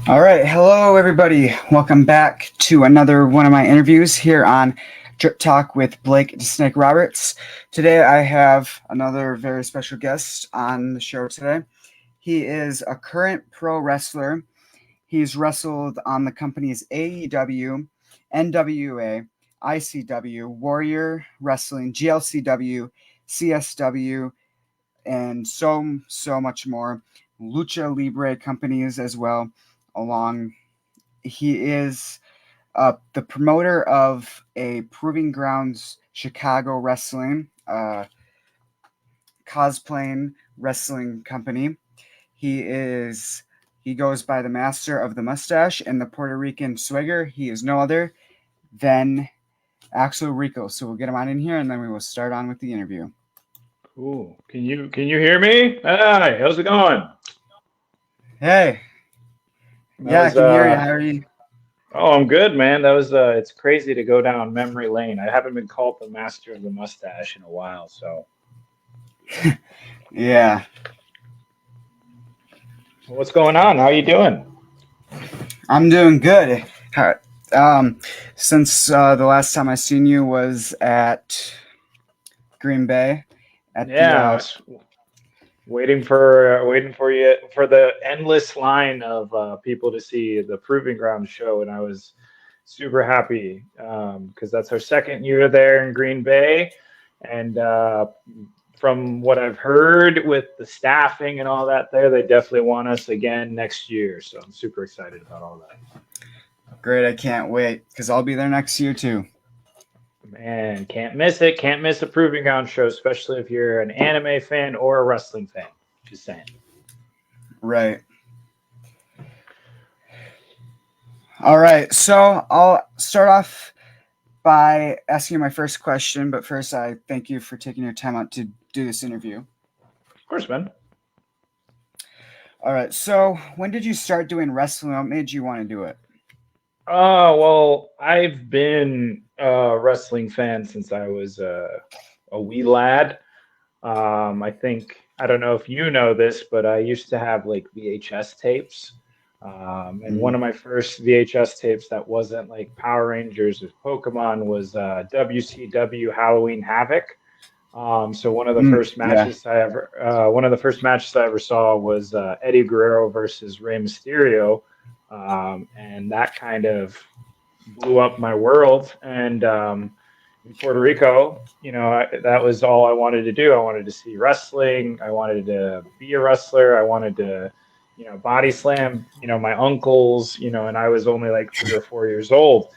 All right. Hello, everybody. Welcome back to another one of my interviews here on Drip Talk with Blake Snake Roberts. Today, I have another very special guest on the show today. He is a current pro wrestler. He's wrestled on the company's AEW, NWA, ICW, Warrior Wrestling, GLCW, CSW, and so much more. Lucha Libre companies as well. Along, he is the promoter of a Proving Grounds Chicago Wrestling, cosplaying wrestling company. He goes by the Master of the Mustache and the Puerto Rican Swagger. He is no other than Axel Rico. So we'll get him on in here, and then we will start on with the interview. Cool. Can you hear me? Hi, how's it going? Hey, That yeah, I was can hear you. How are you? oh, I'm good, man. That was it's crazy to go down memory lane. I haven't been called the master of the mustache in a while, so Yeah, what's going on? How you doing? I'm doing good. Um, since the last time I seen you was at Green Bay at the Yeah, I was waiting for you for the endless line of people to see the Proving Ground show, and I was super happy because that's our second year there in Green Bay, and from what I've heard with the staffing and all that there, they definitely want us again next year. So I'm super excited about all that. Great. I can't wait because I'll be there next year too. Man, can't miss it. Can't miss a Proving Ground show, especially if you're an anime fan or a wrestling fan. Just saying. Right. All right. So I'll start off by asking you my first question, but first I thank you for taking your time out to do this interview. Of course, man. All right. So when did you start doing wrestling? What made you want to do it? Well, I've been a wrestling fan since I was a wee lad. I don't know if you know this, but I used to have like VHS tapes. And one Mm, of my first VHS tapes that wasn't like Power Rangers or Pokemon was WCW Halloween Havoc. So yeah. one of the first matches I ever saw was Eddie Guerrero versus Rey Mysterio, and that kind of blew up my world. And in Puerto Rico, that was all I wanted to do. I wanted to see wrestling. I wanted to be a wrestler. I wanted to, body slam, my uncles, and I was only like 3 or 4 years old.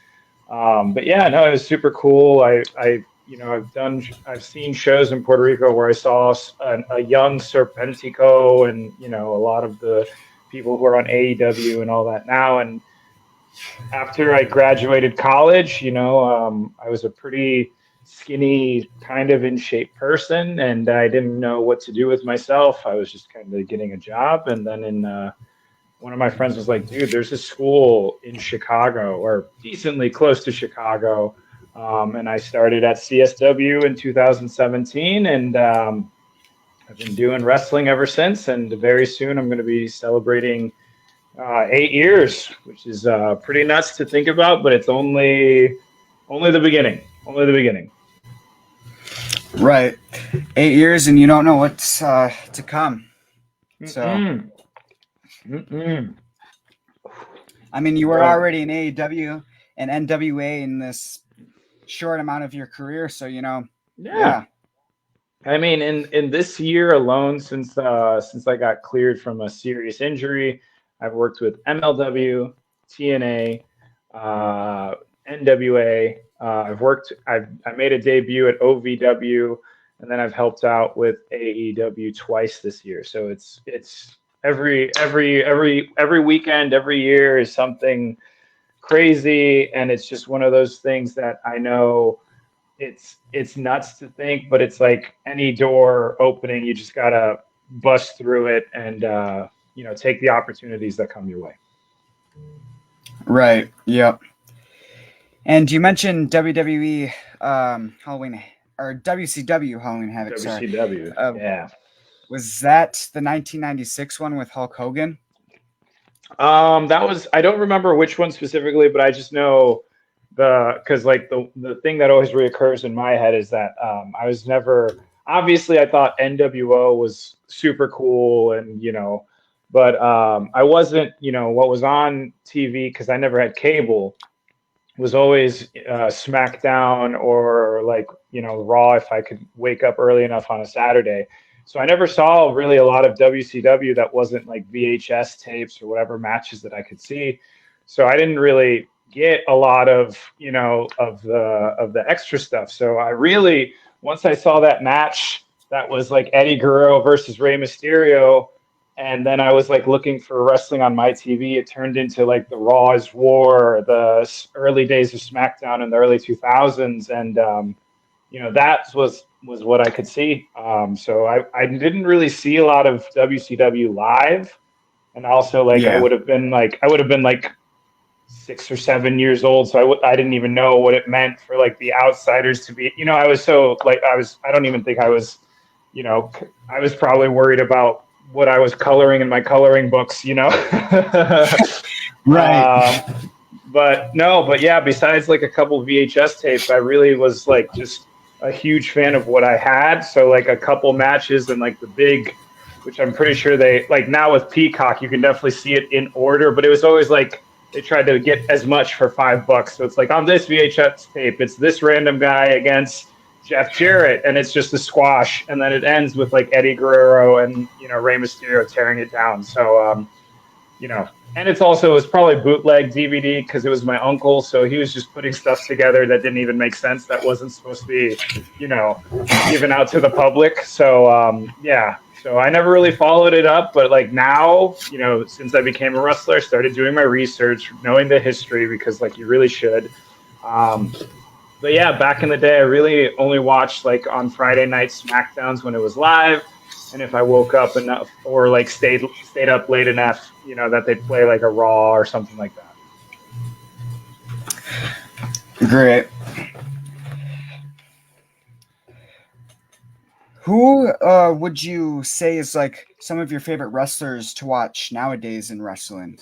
But yeah, no, it was super cool. I've seen shows in Puerto Rico where I saw a young Serpentico and, a lot of the people who are on AEW and all that now. And after I graduated college, I was a pretty skinny, kind of in shape person, and I didn't know what to do with myself. I was just kind of getting a job, and then one of my friends was like, "Dude, there's a school in Chicago, or decently close to Chicago," and I started at CSW in 2017, and I've been doing wrestling ever since. And very soon, I'm going to be celebrating 8 years, which is pretty nuts to think about, but it's only the beginning. Only the beginning. Right. 8 years and you don't know what's to come. So, Mm-mm. Mm-mm. I mean, you were Bro, already in AEW and NWA in this short amount of your career. So, yeah. yeah. I mean, in this year alone, since I got cleared from a serious injury, I've worked with MLW, TNA, uh, NWA. I made a debut at OVW, and then I've helped out with AEW twice this year. So it's every weekend, every year is something crazy, and it's just one of those things that I know it's nuts to think, but it's like any door opening, you just gotta bust through it and take the opportunities that come your way. Right. Yep. And you mentioned WWE Halloween or WCW Halloween Havoc. Sorry. WCW, Uh, yeah. was that the 1996 one with Hulk Hogan? That was, I don't remember which one specifically, but I just know because like the thing that always reoccurs in my head is that I was never, obviously I thought NWO was super cool and, but I wasn't, what was on TV because I never had cable was always SmackDown or like Raw if I could wake up early enough on a Saturday. So I never saw really a lot of WCW that wasn't like VHS tapes or whatever matches that I could see. So I didn't really get a lot of of the extra stuff. So I really once I saw that match that was like Eddie Guerrero versus Rey Mysterio, and then I was like looking for wrestling on my TV. It turned into like the Raw is War, the early days of SmackDown in the early 2000s, and that was what I could see. So I didn't really see a lot of WCW live, and also like Yeah. I would have been like 6 or 7 years old, so I didn't even know what it meant for like the outsiders to be. I was so like I don't even think I was I was probably worried about what I was coloring in my coloring books. Right. But no, but yeah, besides like a couple of VHS tapes, I really was like just a huge fan of what I had. So like a couple matches and like the big, which I'm pretty sure they like now with Peacock, you can definitely see it in order, but it was always like they tried to get as much for $5. So it's like on this VHS tape, it's this random guy against Jeff Jarrett, and it's just a squash, and then it ends with like Eddie Guerrero and Rey Mysterio tearing it down. So and it's probably bootleg DVD because it was my uncle, so he was just putting stuff together that didn't even make sense, that wasn't supposed to be given out to the public. So yeah, so I never really followed it up, but like now, since I became a wrestler, I started doing my research, knowing the history because like you really should. Um, but yeah, back in the day, I really only watched like on Friday night SmackDowns when it was live, and if I woke up enough or like stayed up late enough, that they'd play like a Raw or something like that. Great. Who would you say is like some of your favorite wrestlers to watch nowadays in wrestling?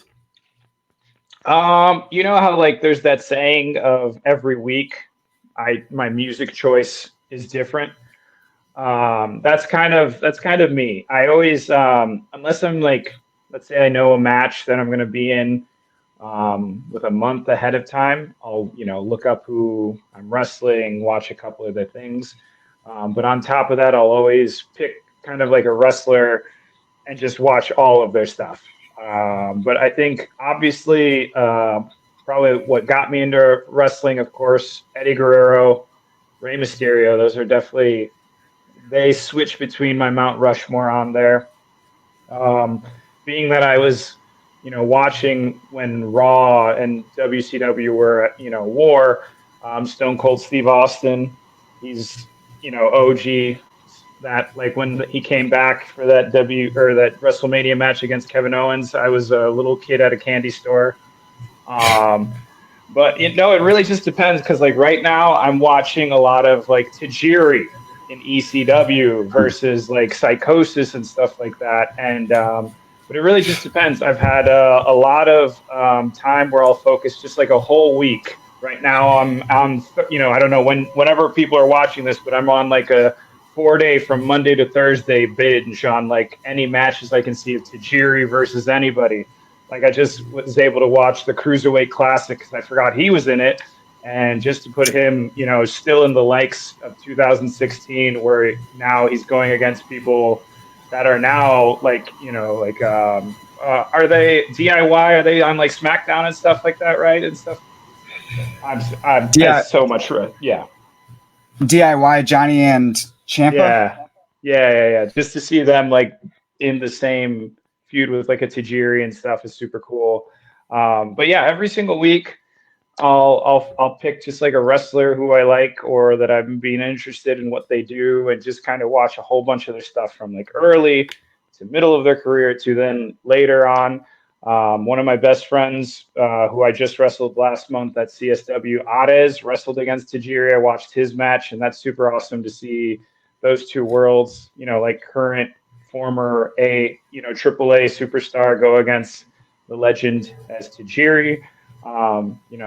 You know how like there's that saying of every week, my music choice is different. That's kind of me. I always unless I'm like let's say I know a match that I'm going to be in with a month ahead of time, I'll look up who I'm wrestling, watch a couple of the things. But on top of that, I'll always pick kind of like a wrestler and just watch all of their stuff. But I think obviously probably what got me into wrestling, of course, Eddie Guerrero, Rey Mysterio. Those are definitely they switch between my Mount Rushmore on there. Um, Being that I was, watching when Raw and WCW were at, war, Stone Cold Steve Austin, he's, OG. That like when he came back for that that WrestleMania match against Kevin Owens, I was a little kid at a candy store. Um, but it really just depends because like right now I'm watching a lot of like Tajiri in ECW versus like Psychosis and stuff like that. And but it really just depends. I've had a lot of time where I'll focus just like a whole week. Right now I'm I don't know whenever people are watching this, but I'm on like a 4 day from Monday to Thursday binge on like any matches I can see of Tajiri versus anybody. Like I just was able to watch the Cruiserweight Classic because I forgot he was in it, and just to put him, still in the likes of 2016, where now he's going against people that are now like, are they DIY? Are they on like SmackDown and stuff like that, right? And stuff. I'm Yeah, it's so much, yeah. DIY Johnny and Champa. Yeah. Just to see them like in the same feud with like a Tajiri and stuff is super cool. But yeah, every single week I'll pick just like a wrestler who I like or that I've been being interested in what they do and just kind of watch a whole bunch of their stuff from like early to middle of their career to then later on. One of my best friends, who I just wrestled last month at CSW, Ades, wrestled against Tajiri. I watched his match, and that's super awesome to see those two worlds, like current, former AAA superstar go against the legend as Tajiri.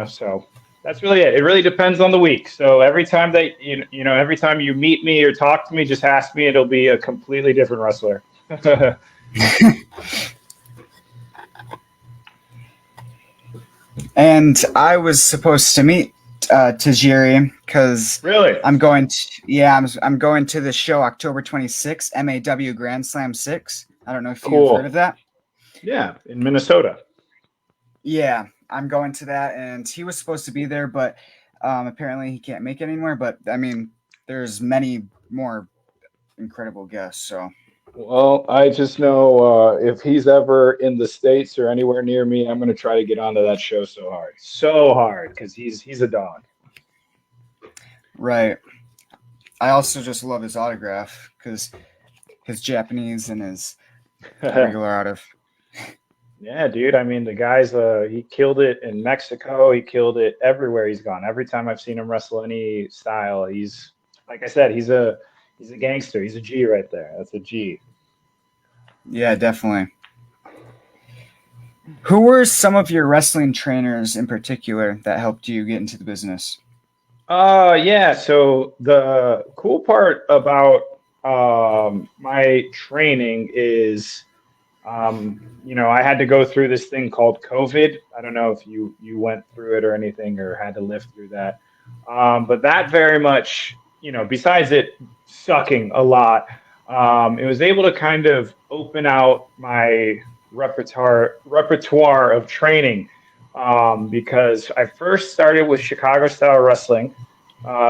So that's really it. It really depends on the week. So every time every time you meet me or talk to me, just ask me. It'll be a completely different wrestler. And I was supposed to meet Tajiri because Really? I'm going to the show October 26th, MAW Grand Slam 6. I don't know if you've heard Cool. of that. Yeah, in Minnesota. Yeah, I'm going to that, and he was supposed to be there, but apparently he can't make it anymore. But I mean, there's many more incredible guests. So Well, I just know if he's ever in the States or anywhere near me, I'm going to try to get onto that show so hard, because he's a dog. right. I also just love his autograph because his Japanese and his regular out of. Yeah, dude. I mean, the guy's he killed it in Mexico. He killed it everywhere he's gone. Every time I've seen him wrestle any style, he's like I said, he's a gangster. He's a G right there. That's a G. Yeah, definitely. Who were some of your wrestling trainers in particular that helped you get into the business? Yeah. So the cool part about my training is, I had to go through this thing called COVID. I don't know if you went through it or anything or had to live through that. But that very much, besides it sucking a lot, it was able to kind of open out my repertoire of training, because I first started with Chicago style wrestling.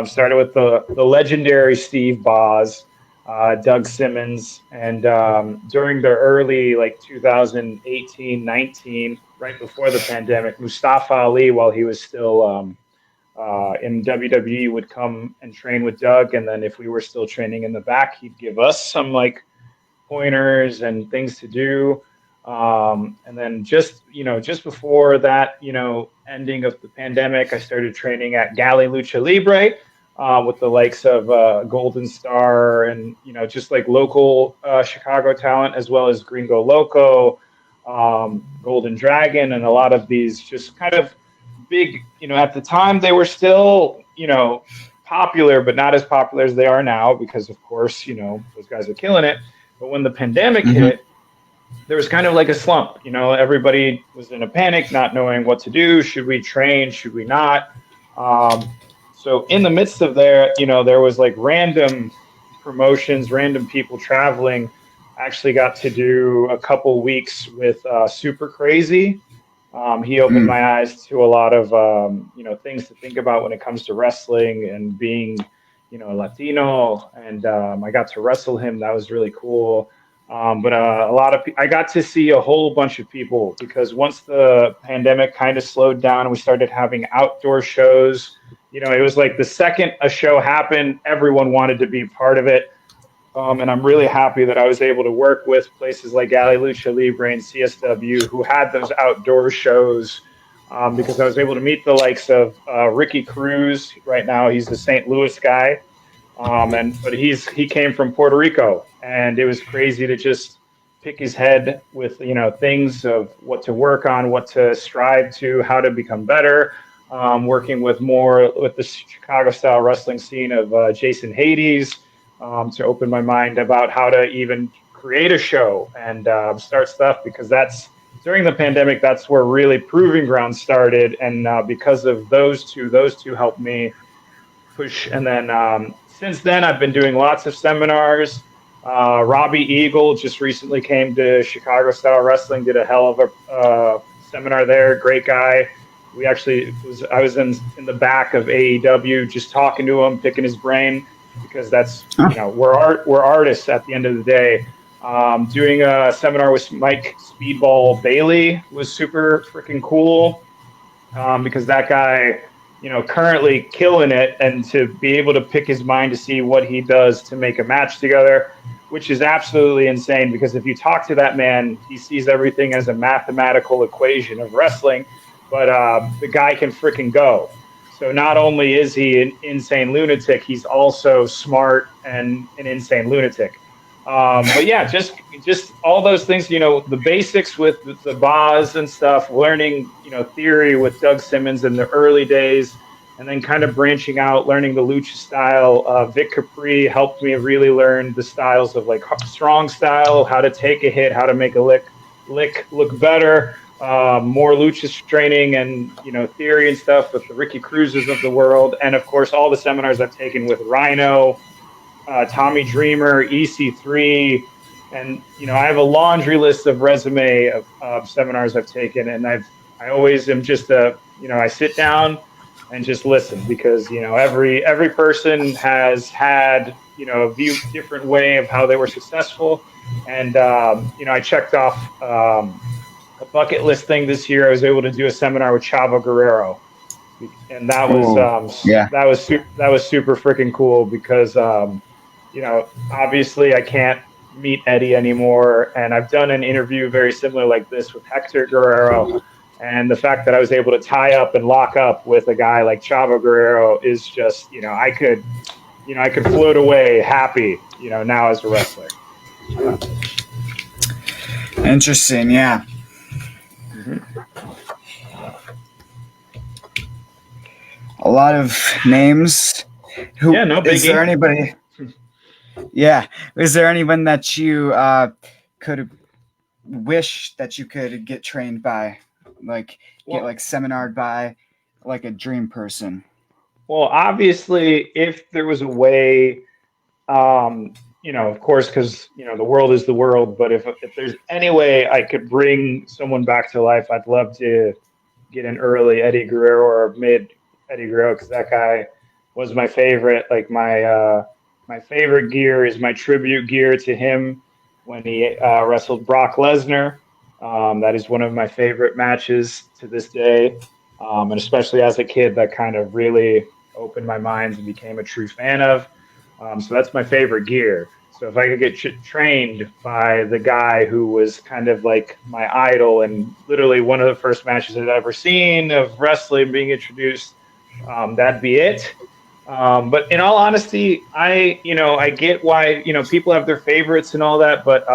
Started with the legendary Steve Boz, Doug Simmons, and during the early like 2018, 19, right before the pandemic, Mustafa Ali, while he was still in WWE, would come and train with Doug, and then if we were still training in the back, he'd give us some like pointers and things to do. And then just before that, ending of the pandemic, I started training at Galley Lucha Libre, with the likes of Golden Star and, just like local Chicago talent, as well as Gringo Loco, Golden Dragon, and a lot of these just kind of big, at the time they were still, popular, but not as popular as they are now because, of course, those guys are killing it. But when the pandemic hit, there was kind of like a slump. Everybody was in a panic, not knowing what to do. Should we train? Should we not? So in the midst of there was like random promotions, random people traveling. I actually got to do a couple weeks with Super Crazy. He opened my eyes to a lot of things to think about when it comes to wrestling and being Latino, and I got to wrestle him. That was really cool. But I got to see a whole bunch of people because once the pandemic kind of slowed down and we started having outdoor shows, it was like the second a show happened, everyone wanted to be part of it. And I'm really happy that I was able to work with places like Galley Lucha Libre and CSW who had those outdoor shows, because I was able to meet the likes of Ricky Cruz. Right now, he's the St. Louis guy. But he came from Puerto Rico, and it was crazy to just pick his head with things of what to work on, what to strive to, how to become better. Working with the Chicago style wrestling scene of Jason Hades, to open my mind about how to even create a show and start stuff, because that's during the pandemic. That's where really Proving Ground started, and because of those two helped me push. And then since then, I've been doing lots of seminars. Robbie Eagle just recently came to Chicago Style Wrestling, did a hell of a seminar there. Great guy. I was in the back of AEW just talking to him, picking his brain, because that's, we're artists at the end of the day. Doing a seminar with Mike Speedball Bailey was super freaking cool, because that guy, currently killing it, and to be able to pick his mind to see what he does to make a match together, which is absolutely insane, because if you talk to that man, he sees everything as a mathematical equation of wrestling, but the guy can freaking go. So not only is he an insane lunatic, he's also smart and an insane lunatic. But yeah, just all those things, the basics with the bars and stuff, learning, theory with Doug Simmons in the early days, and then kind of branching out, learning the lucha style. Vic Capri helped me really learn the styles of like strong style, how to take a hit, how to make a lick look better. More lucha training and theory and stuff with the Ricky Cruzes of the world, and of course all the seminars I've taken with Rhino, Tommy Dreamer, EC3, and I have a laundry list of resume of seminars I've taken, and I always am just I sit down and just listen because every person has had a different way of how they were successful, and I checked off a bucket list thing this year. I was able to do a seminar with Chavo Guerrero, and that was yeah. that was super freaking cool because obviously I can't meet Eddie anymore, and I've done an interview very similar like this with Hector Guerrero, and the fact that I was able to tie up and lock up with a guy like Chavo Guerrero is just I could float away happy now as a wrestler. Interesting, yeah. A lot of names. Yeah, no biggie. Is there anybody? Yeah, is there anyone that you could wish that you could get trained by, get seminared by, like a dream person? Well, obviously, if there was a way, of course, because the world is the world. But if there's any way I could bring someone back to life, I'd love to get an early Eddie Guerrero or mid Eddie Guerrero, because that guy was my favorite. Like my favorite gear is my tribute gear to him when he wrestled Brock Lesnar. That is one of my favorite matches to this day, and especially as a kid, that kind of really opened my mind and became a true fan of. So that's my favorite gear. So if I could get trained by the guy who was kind of like my idol and literally one of the first matches I'd ever seen of wrestling being introduced, that'd be it. But in all honesty, I get why, people have their favorites and all that, but,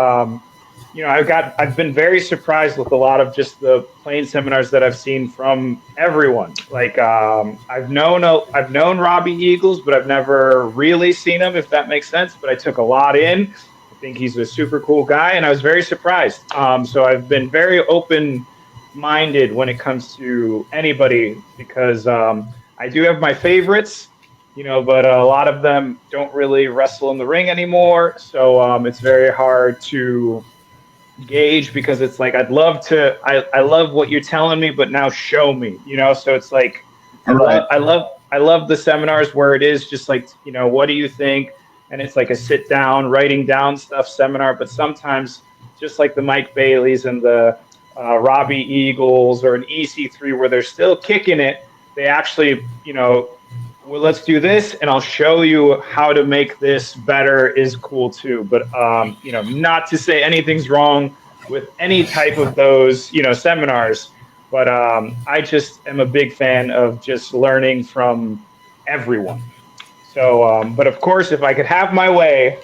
I've been very surprised with a lot of just the plain seminars that I've seen from everyone. Like, I've known Robbie Eagles, but I've never really seen him, if that makes sense. But I took a lot in. I think he's a super cool guy, and I was very surprised. So I've been very open-minded when it comes to anybody because I do have my favorites. But a lot of them don't really wrestle in the ring anymore. So it's very hard to gauge because it's like, I love what you're telling me, but now show me, so it's like, I love the seminars where it is just like, what do you think? And it's like a sit down, writing down stuff seminar. But sometimes just like the Mike Baileys and the Robbie Eagles or an EC3 where they're still kicking it, they actually, well, let's do this, and I'll show you how to make this better is cool too. But not to say anything's wrong with any type of those seminars, but I just am a big fan of just learning from everyone. So, but of course, if I could have my way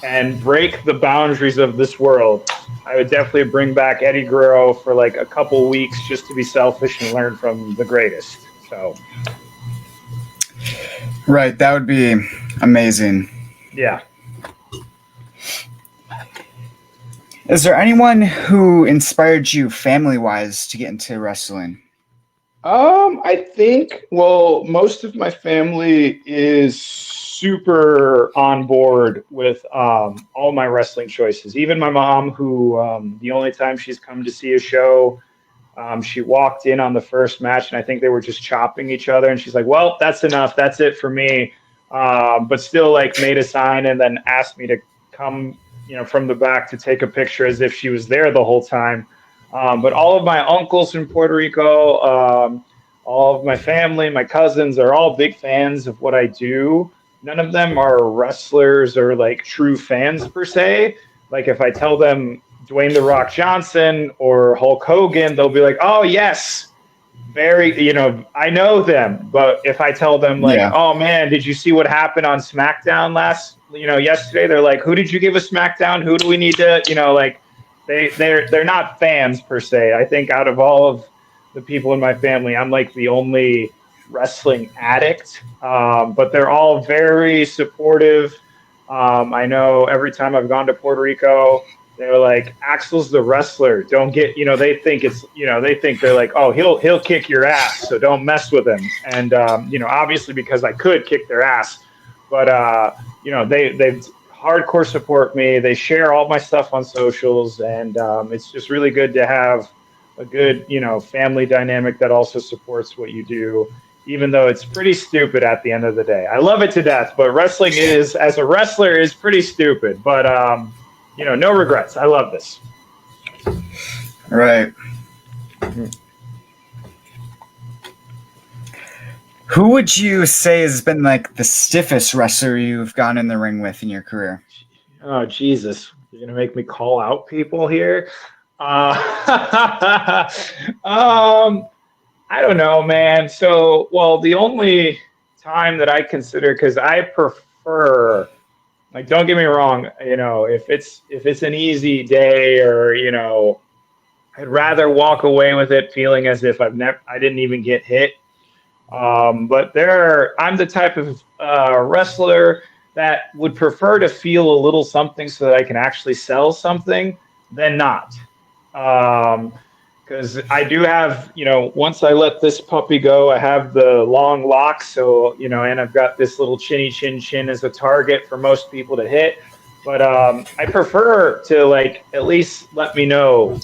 and break the boundaries of this world, I would definitely bring back Eddie Guerrero for like a couple weeks just to be selfish and learn from the greatest. So. Right, that would be amazing. Yeah. Is there anyone who inspired you family-wise to get into wrestling? I think, most of my family is super on board with all my wrestling choices. Even my mom, who the only time she's come to see a show, she walked in on the first match, and I think they were just chopping each other. And she's like, well, that's enough. That's it for me. But still, like, made a sign and then asked me to come, from the back to take a picture as if she was there the whole time. But all of my uncles in Puerto Rico, all of my family, my cousins are all big fans of what I do. None of them are wrestlers or, like, true fans per se. Like, if I tell them Dwayne "The Rock" Johnson or Hulk Hogan, they'll be like, oh, yes, very, I know them. But if I tell them, like, oh, man, did you see what happened on SmackDown yesterday they're like, who did you give a SmackDown? Who do we need to, like they're not fans per se. I think out of all of the people in my family, I'm like the only wrestling addict. But they're all very supportive. I know every time I've gone to Puerto Rico, they're like, Axel's the wrestler. Don't get, they think they're like, oh, he'll kick your ass, so don't mess with him. And obviously because I could kick their ass, but they hardcore support me. They share all my stuff on socials, and it's just really good to have a good family dynamic that also supports what you do, even though it's pretty stupid at the end of the day. I love it to death, but wrestling as a wrestler is pretty stupid. But no regrets. I love this. Right. Who would you say has been like the stiffest wrestler you've gone in the ring with in your career? Oh, Jesus. You're going to make me call out people here? I don't know, man. So, the only time that I consider, because I prefer, like, don't get me wrong, if it's an easy day, or I'd rather walk away with it feeling as if I didn't even get hit. But I'm the type of wrestler that would prefer to feel a little something so that I can actually sell something than not. Because I do have, once I let this puppy go, I have the long locks. So, and I've got this little chinny chin as a target for most people to hit. But I prefer to, like, at least let me know,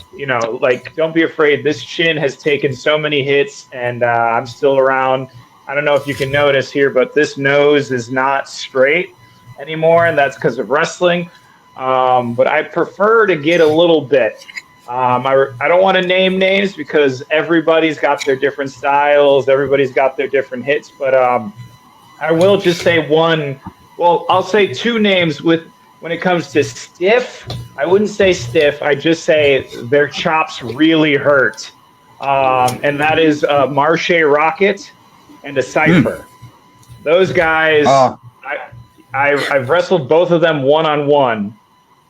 like, don't be afraid. This chin has taken so many hits, and I'm still around. I don't know if you can notice here, but this nose is not straight anymore, and that's because of wrestling. But I prefer to get a little bit. I don't want to name names because everybody's got their different styles. Everybody's got their different hits. But I will just say one. Well, I'll say two names when it comes to stiff. I wouldn't say stiff. I just say their chops really hurt. And that is Marche Rocket and a Cypher. Those guys, I've wrestled both of them one-on-one.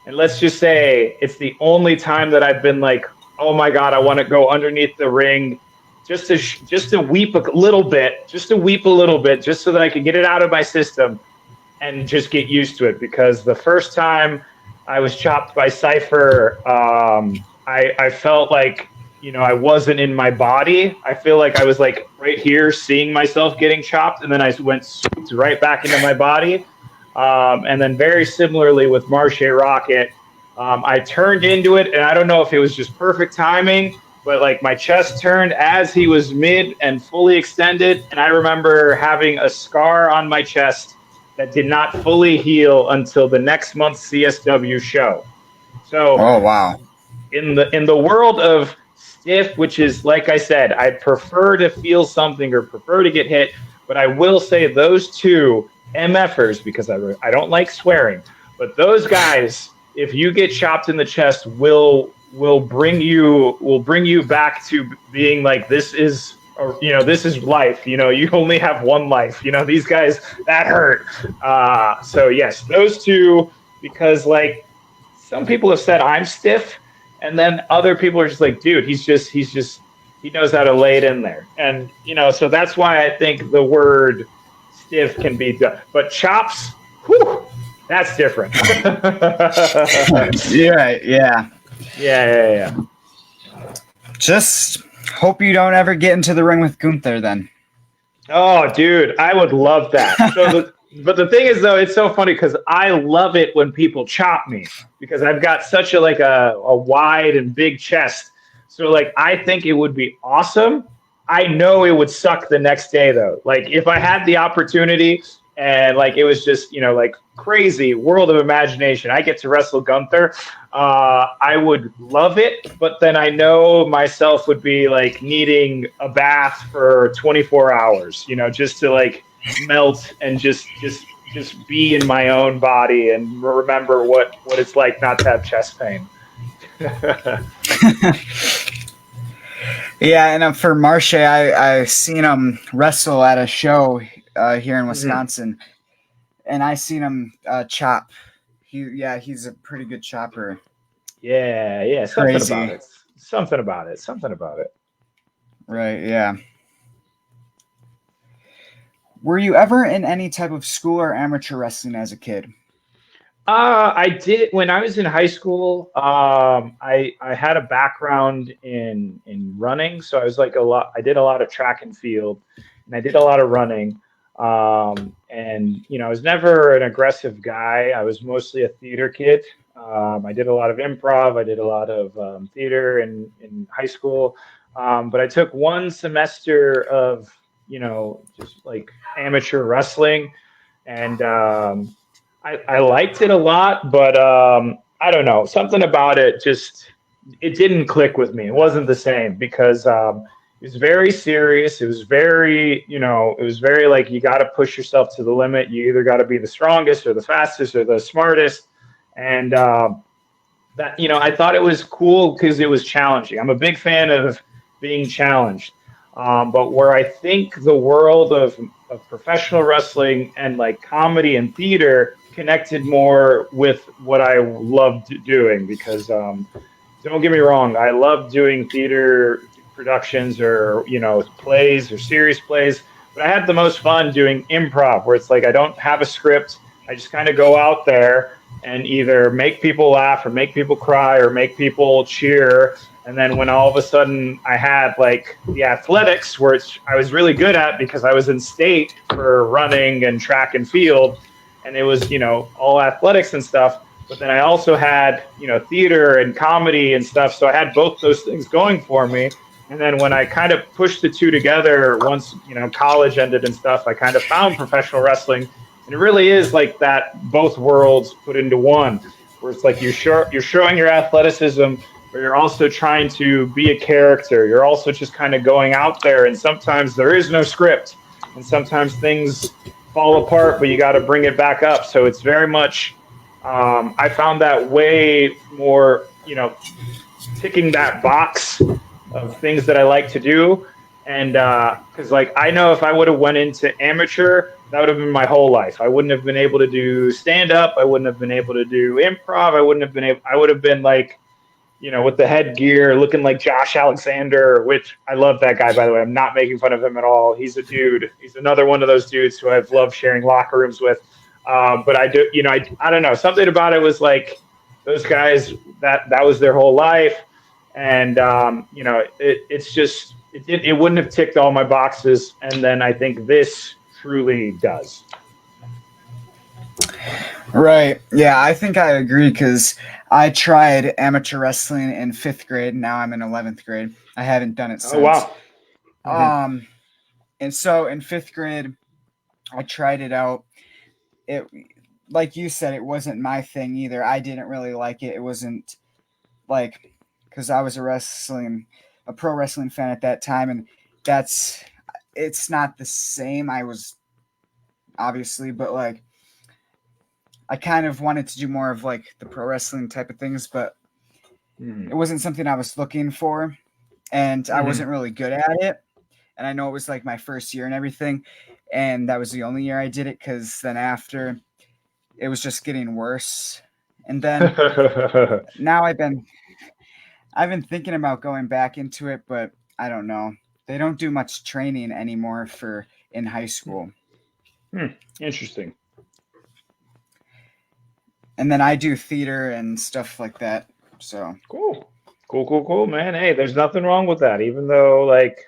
And let's just say it's the only time that I've been like, oh my God, I want to go underneath the ring just to weep a little bit, just so that I can get it out of my system and just get used to it. Because the first time I was chopped by Cypher, I felt like, I wasn't in my body. I feel like I was like right here seeing myself getting chopped, and then I went right back into my body. And then very similarly with Marche Rocket, I turned into it, and I don't know if it was just perfect timing, but like my chest turned as he was mid and fully extended. And I remember having a scar on my chest that did not fully heal until the next month's CSW show. So, oh wow, in the world of stiff, which is, like I said, I prefer to feel something or prefer to get hit, but I will say those two MFers, because I don't like swearing, but those guys, if you get chopped in the chest, will bring you back to being like, this is life. You only have one life. These guys, that hurt. So yes, those two, because like some people have said I'm stiff, and then other people are just like, dude, he knows how to lay it in there. And so that's why I think the word stiff can be done. But chops, whew, that's different. Yeah. Just hope you don't ever get into the ring with Gunther then. Oh, dude, I would love that. But the thing is, though, it's so funny because I love it when people chop me, because I've got such a wide and big chest. So like, I think it would be awesome. I know it would suck the next day, though. Like, if I had the opportunity and like it was just like crazy world of imagination, I get to wrestle Gunther, I would love it. But then I know myself would be like needing a bath for 24 hours, just to like melt and just be in my own body and remember what it's like not to have chest pain. Yeah, and for Marche, I seen him wrestle at a show here in Wisconsin, and I seen him chop. He's a pretty good chopper. Yeah, something about Crazy. it. Something about it. Something about it. Right, yeah. Were you ever in any type of school or amateur wrestling as a kid? I did when I was in high school. I had a background in running, so I was like a lot. I did a lot of track and field, and I did a lot of running. And I was never an aggressive guy. I was mostly a theater kid. I did a lot of improv. I did a lot of theater in high school. But I took one semester of just like amateur wrestling, and I liked it a lot, but I don't know, something about it just it didn't click with me. It wasn't the same because it was very serious. It was very it was very like you got to push yourself to the limit. You either got to be the strongest or the fastest or the smartest, and that I thought it was cool because it was challenging. I'm a big fan of being challenged. But where I think the world of professional wrestling and like comedy and theater connected more with what I loved doing because don't get me wrong, I love doing theater productions or plays or series plays, but I had the most fun doing improv where it's like I don't have a script. I just kind of go out there and either make people laugh or make people cry or make people cheer. And then when all of a sudden I had like the athletics, which I was really good at because I was in state for running and track and field, and it was all athletics and stuff. But then I also had theater and comedy and stuff, so I had both those things going for me. And then when I kind of pushed the two together, once college ended and stuff, I kind of found professional wrestling, and it really is like that both worlds put into one, where it's like you're showing your athleticism, but you're also trying to be a character. You're also just kind of going out there, and sometimes there is no script, and sometimes things fall apart, but you got to bring it back up. So it's very much. I found that way more, ticking that box of things that I like to do, and because like I know if I would have went into amateur, that would have been my whole life. I wouldn't have been able to do stand up. I wouldn't have been able to do improv. I wouldn't have been able. I would have been like with the headgear, looking like Josh Alexander, which I love that guy, by the way. I'm not making fun of him at all. He's a dude. He's another one of those dudes who I've loved sharing locker rooms with. But I do, I don't know. Something about it was like those guys that was their whole life, and it's just it wouldn't have ticked all my boxes, and then I think this truly does. Right. Yeah, I think I agree because I tried amateur wrestling in 5th grade. Now I'm in 11th grade. I haven't done it Oh since. wow. Mm-hmm. And so in 5th grade, I tried it out. It, like you said, it wasn't my thing either. I didn't really like it. It wasn't like, because I was a pro wrestling fan at that time, and it's not the same. I was obviously, but like, I kind of wanted to do more of like the pro wrestling type of things, but it wasn't something I was looking for, and I wasn't really good at it. And I know it was like my first year and everything, and that was the only year I did it because then after it was just getting worse. And then now I've been thinking about going back into it, but I don't know. They don't do much training anymore for in high school. Interesting. And then I do theater and stuff like that. So Cool, man. Hey, there's nothing wrong with that. Even though, like,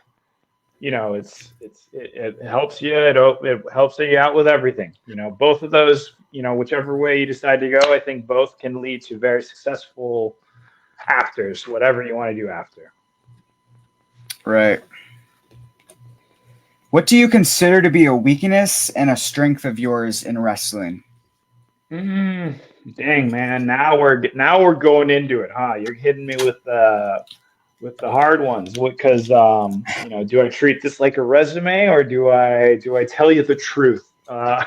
it helps you. It helps you out with everything. Both of those. Whichever way you decide to go, I think both can lead to very successful afters. Whatever you want to do after. Right. What do you consider to be a weakness and a strength of yours in wrestling? Dang, man. Now we're going into it, huh? You're hitting me with the hard ones. Because do I treat this like a resume or do I tell you the truth? I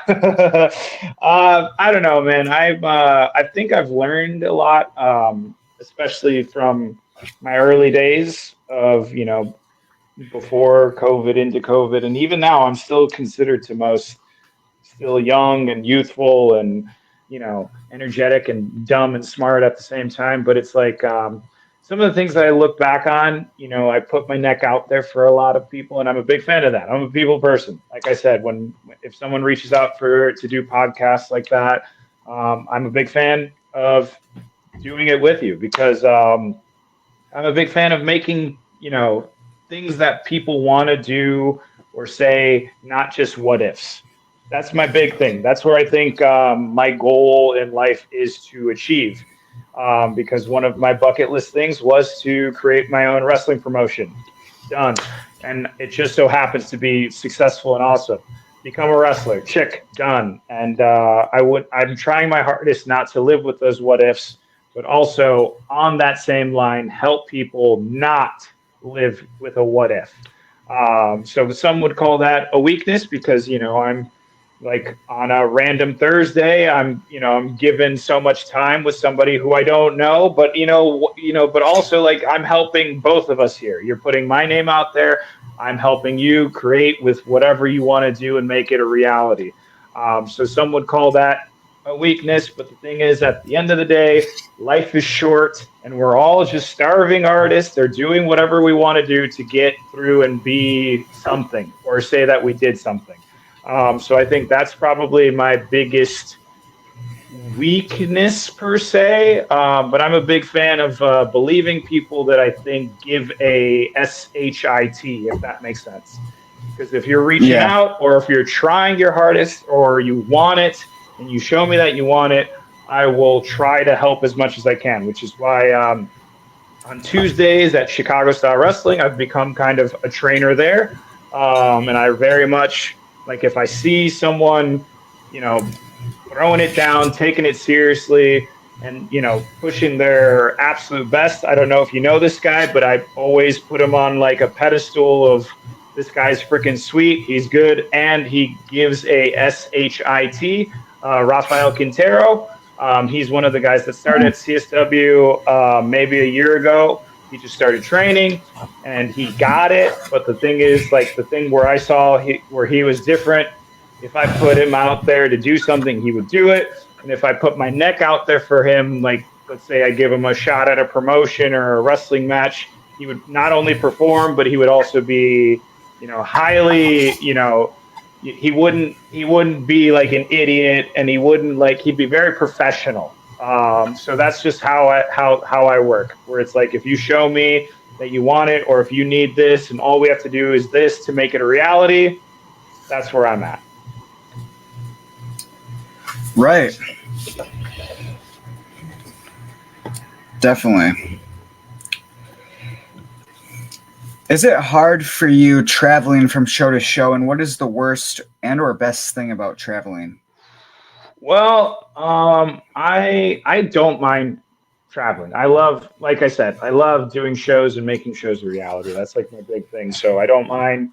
don't know, man. I think I've learned a lot, especially from my early days of before COVID, into COVID, and even now I'm still considered to most still young and youthful and, energetic and dumb and smart at the same time. But it's like, some of the things that I look back on, I put my neck out there for a lot of people, and I'm a big fan of that. I'm a people person. Like I said, if someone reaches out to do podcasts like that, I'm a big fan of doing it with you because I'm a big fan of making, things that people want to do or say, not just what ifs. That's my big thing. That's where I think my goal in life is to achieve. Because one of my bucket list things was to create my own wrestling promotion. Done. And it just so happens to be successful and awesome. Become a wrestler. Chick. Done. And I'm trying my hardest not to live with those what ifs, but also on that same line, help people not live with a what if. So some would call that a weakness because, I'm like on a random Thursday, I'm given so much time with somebody who I don't know, but but also like I'm helping both of us here. You're putting my name out there. I'm helping you create with whatever you want to do and make it a reality. So some would call that a weakness, but the thing is, at the end of the day, life is short, and we're all just starving artists. They're doing whatever we want to do to get through and be something, or say that we did something. So I think that's probably my biggest weakness per se. But I'm a big fan of believing people that I think give a SHIT, if that makes sense. Because if you're reaching out, or if you're trying your hardest, or you want it, and you show me that you want it, I will try to help as much as I can, which is why on Tuesdays at Chicago Style Wrestling, I've become kind of a trainer there. And I very much, like, if I see someone, throwing it down, taking it seriously, and, pushing their absolute best. I don't know if you know this guy, but I always put him on like a pedestal of, this guy's freaking sweet. He's good. And he gives a SHIT. Rafael Quintero. He's one of the guys that started at CSW maybe a year ago. He just started training and he got it. But the thing is, like, the thing where I saw where he was different, if I put him out there to do something, he would do it. And if I put my neck out there for him, like, let's say I give him a shot at a promotion or a wrestling match, he would not only perform, but he would also be, highly, he wouldn't be like an idiot, and he'd be very professional. So that's just how I work, where it's like, if you show me that you want it, or if you need this and all we have to do is this to make it a reality, that's where I'm at. Right. Definitely. Is it hard for you traveling from show to show, and what is the worst and or best thing about traveling? Well, I don't mind traveling. Like I said, I love doing shows and making shows a reality. That's like my big thing. So I don't mind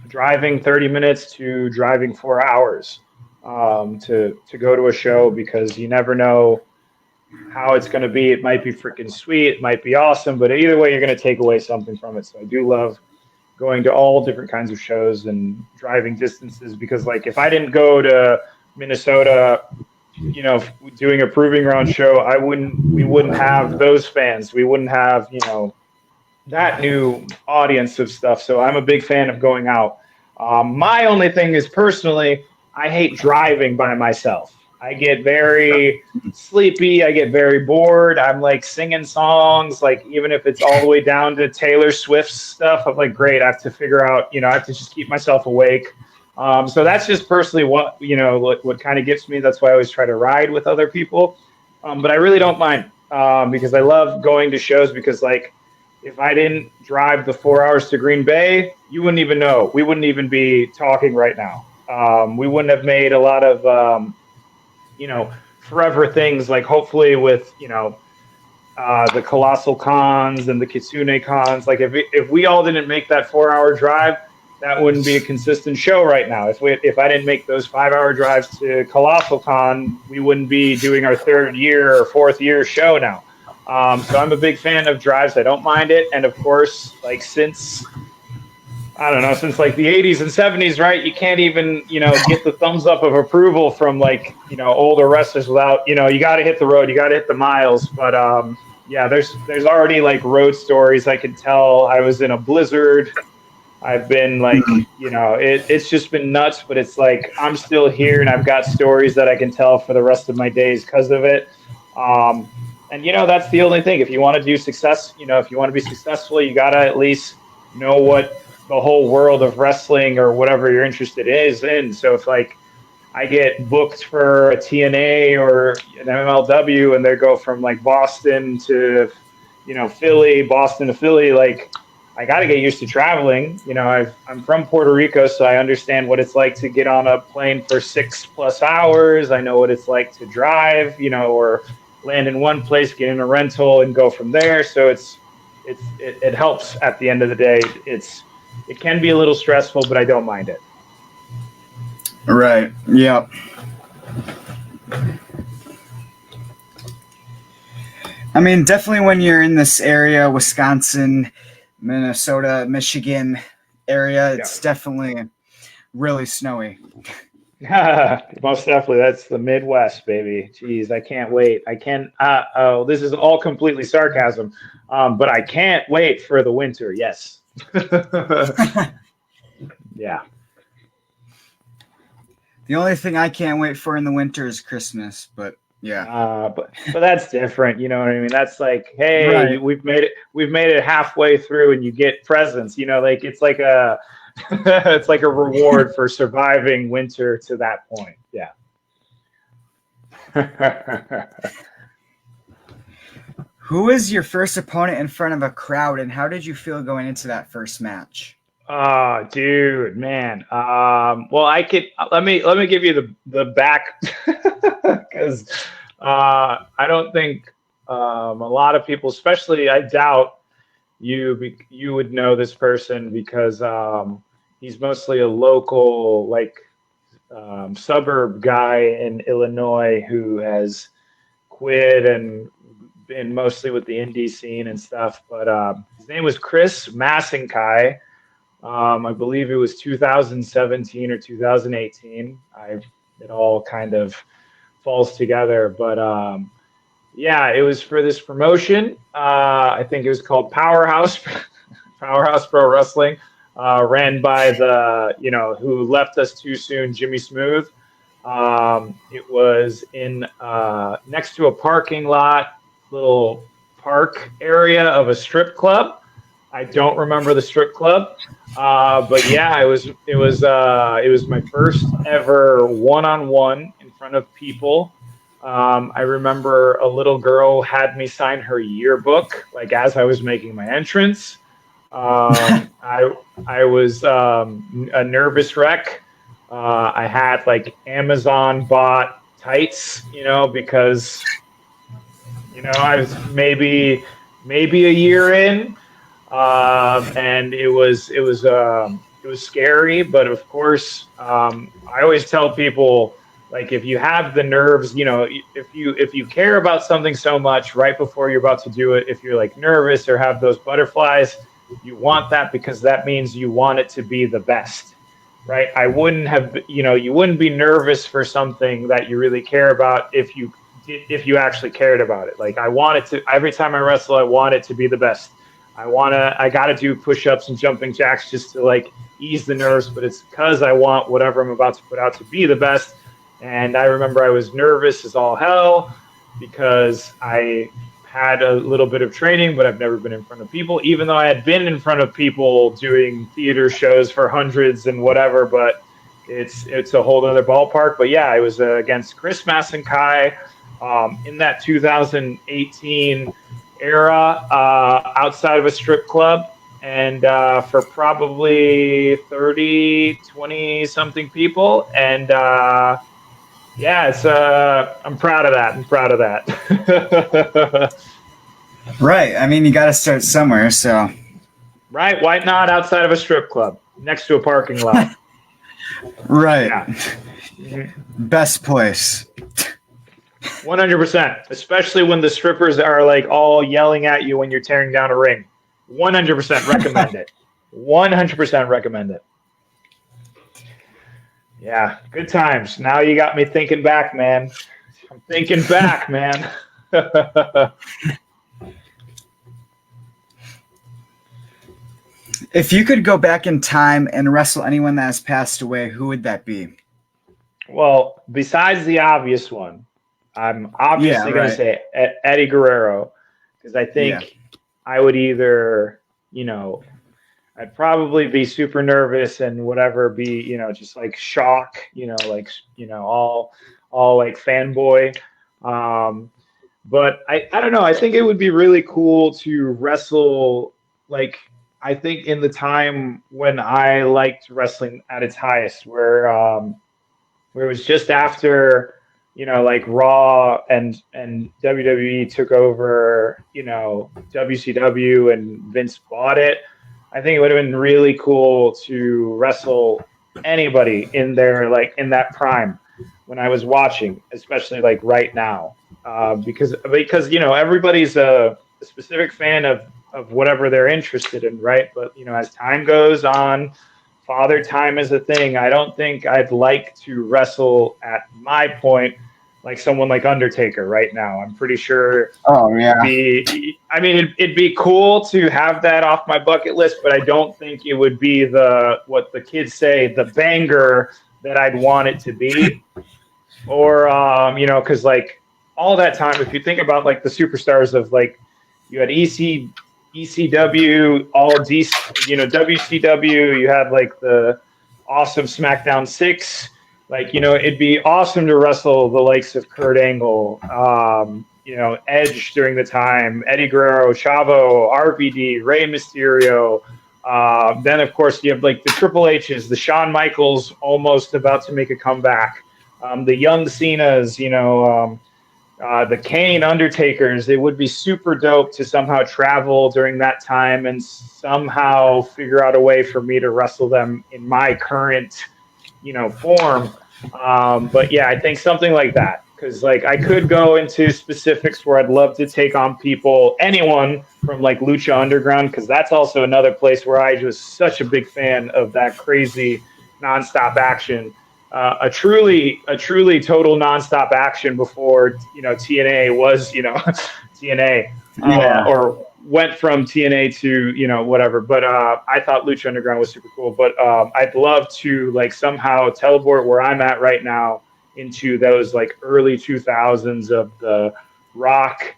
driving 30 minutes to driving 4 hours to go to a show, because you never know how it's going to be. It might be freaking sweet. It might be awesome, but either way, you're going to take away something from it. So I do love going to all different kinds of shows and driving distances, because like, if I didn't go to Minnesota, doing a proving ground show, we wouldn't have those fans. We wouldn't have, that new audience of stuff. So I'm a big fan of going out. My only thing is, personally, I hate driving by myself. I get very sleepy. I get very bored. I'm like singing songs, like, even if it's all the way down to Taylor Swift stuff, I'm like, great, I have to figure out, I have to just keep myself awake. So that's just personally what kind of gets me. That's why I always try to ride with other people. But I really don't mind, because I love going to shows, because like, if I didn't drive the 4 hours to Green Bay, you wouldn't even know. We wouldn't even be talking right now. We wouldn't have made a lot of, forever things, like hopefully with, the Colossal Cons and the Kitsune Cons. Like, if we all didn't make that 4 hour drive, that wouldn't be a consistent show right now. If I didn't make those 5 hour drives to Colossal Con, we wouldn't be doing our 3rd year or 4th year show now. So I'm a big fan of drives. I don't mind it. And of course, like, since I don't know, since like the 80s and 70s, right? You can't even, get the thumbs up of approval from like, older wrestlers without, you got to hit the road, you got to hit the miles. But yeah, there's already like road stories I can tell. I was in a blizzard. I've been like, it's just been nuts, but it's like I'm still here and I've got stories that I can tell for the rest of my days because of it. And that's the only thing. If you want to do success, if you want to be successful, you got to at least know what the whole world of wrestling or whatever you're interested is in. So if like I get booked for a TNA or an MLW and they go from like Boston to, Philly, Boston to Philly, like I got to get used to traveling. I'm from Puerto Rico, so I understand what it's like to get on a plane for 6+ hours. I know what it's like to drive, or land in one place, get in a rental and go from there. So it helps at the end of the day. It can be a little stressful, but I don't mind it. Right. Yep. I mean, definitely when you're in this area, Wisconsin, Minnesota, Michigan area, it's definitely really snowy. Most definitely. That's the Midwest, baby. Jeez, I can't wait. This is all completely sarcasm, but I can't wait for the winter. Yes. Yeah. The only thing I can't wait for in the winter is Christmas, but yeah. But that's different. You know what I mean? That's like, hey, right. we've made it halfway through, and you get presents. Like it's like a it's like a reward for surviving winter to that point. Yeah. Who was your first opponent in front of a crowd, and how did you feel going into that first match? Oh, dude, man. Well, let me give you the back because I don't think a lot of people, especially I doubt you would know this person because he's mostly a local suburb guy in Illinois who has quit and been mostly with the indie scene and stuff. But his name was Chris Massenkai. I believe it was 2017 or 2018. It all kind of falls together, but yeah, it was for this promotion. I think it was called Powerhouse Pro Wrestling, ran by who left us too soon, Jimmy Smooth. It was in next to a parking lot, little park area of a strip club. I don't remember the strip club, but yeah, it was my first ever one-on-one in front of people. I remember a little girl had me sign her yearbook, like as I was making my entrance. I was a nervous wreck. I had like Amazon bought tights, because I was maybe a year in. And it was scary, but of course, I always tell people, like, if you have the nerves, if you care about something so much right before you're about to do it, if you're like nervous or have those butterflies, you want that because that means you want it to be the best, right? I wouldn't have, you wouldn't be nervous for something that you really care about if you actually cared about it. Like, I want it to, every time I wrestle, I want it to be the best. I got to do push-ups and jumping jacks just to like ease the nerves, but it's because I want whatever I'm about to put out to be the best. And I remember I was nervous as all hell because I had a little bit of training, but I've never been in front of people, even though I had been in front of people doing theater shows for hundreds and whatever, but it's a whole other ballpark. But yeah, it was against Chris Massenkai in that 2018 era, outside of a strip club, and for probably 20 something people. And yeah, it's I'm proud of that. Right. I mean, you got to start somewhere, so. Right. Why not outside of a strip club next to a parking lot? Right. Yeah. Mm-hmm. Best place. 100%, especially when the strippers are like all yelling at you when you're tearing down a ring. 100% recommend it. 100% recommend it. Yeah, good times. Now you got me thinking back, man. I'm thinking back, man. If you could go back in time and wrestle anyone that has passed away, who would that be? Well, besides the obvious one, I'm obviously going to say Eddie Guerrero, because I think I would either, I'd probably be super nervous and whatever, be, just like shock, all like fanboy. But I don't know. I think it would be really cool to wrestle, like, I think in the time when I liked wrestling at its highest, where it was just after, like Raw and WWE took over, WCW and Vince bought it. I think it would have been really cool to wrestle anybody in there, like in that prime when I was watching, especially like right now, because everybody's a specific fan of whatever they're interested in, right? But as time goes on, father time is a thing. I don't think I'd like to wrestle at my point like someone like Undertaker right now. I'm pretty sure. Oh yeah. It'd be cool to have that off my bucket list, but I don't think it would be what the kids say, the banger that I'd want it to be. Or because like all that time, if you think about like the superstars of like, you had ECW, all DC, WCW. You had like the awesome SmackDown 6. Like, it'd be awesome to wrestle the likes of Kurt Angle, Edge during the time, Eddie Guerrero, Chavo, RVD, Rey Mysterio. Then, of course, you have like the Triple H's, the Shawn Michaels almost about to make a comeback, the young Cenas, the Kane Undertakers. It would be super dope to somehow travel during that time and somehow figure out a way for me to wrestle them in my current, form. But yeah, I think something like that. Because like I could go into specifics where I'd love to take on anyone from like Lucha Underground, because that's also another place where I was such a big fan of that crazy nonstop action. A truly total nonstop action before TNA was TNA or went from TNA to whatever. But I thought Lucha Underground was super cool. But I'd love to like somehow teleport where I'm at right now into those like early 2000s of the Rock,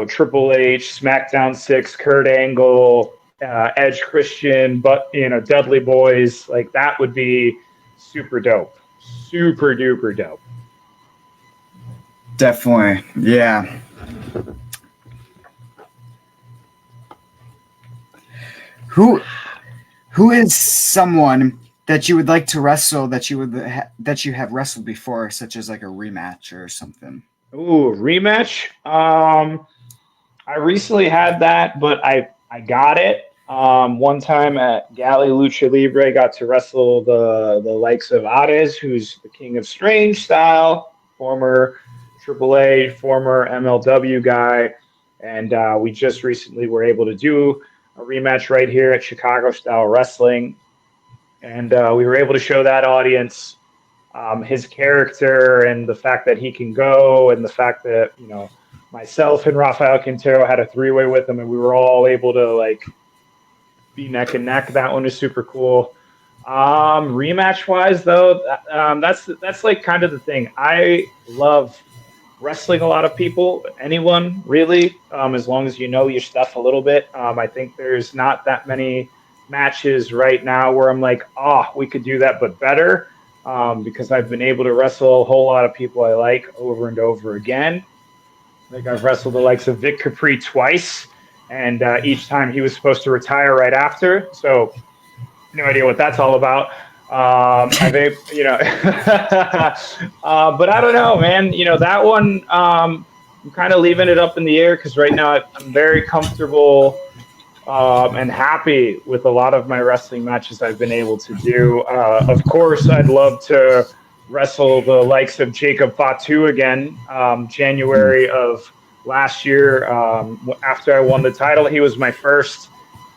Triple H, SmackDown 6, Kurt Angle, Edge, Christian, but Dudley Boys. Like that would be super dope. Super duper dope. Definitely. Yeah. Who is someone that you would like to wrestle that you have wrestled before, such as like a rematch or something? Ooh, rematch. I recently had that, but I got it. One time at Galley Lucha Libre, got to wrestle the likes of Ares, who's the King of Strange style, former AAA, former MLW guy, and we just recently were able to do a rematch right here at Chicago Style Wrestling, and we were able to show that audience his character and the fact that he can go, and the fact that myself and Rafael Quintero had a three-way with him, and we were all able to like be neck and neck. That one is super cool. Rematch wise though, that's like kind of the thing. I love wrestling a lot of people, anyone really, as long as you know your stuff a little bit. I think there's not that many matches right now where I'm like, we could do that but better, because I've been able to wrestle a whole lot of people I like over and over again. Like I've wrestled the likes of Vic Capri twice, and each time he was supposed to retire right after, so no idea what that's all about. But I don't know, man. That one, I'm kind of leaving it up in the air because right now I'm very comfortable and happy with a lot of my wrestling matches I've been able to do. Of course, I'd love to wrestle the likes of Jacob Fatu again. January of last year, after I won the title, he was my first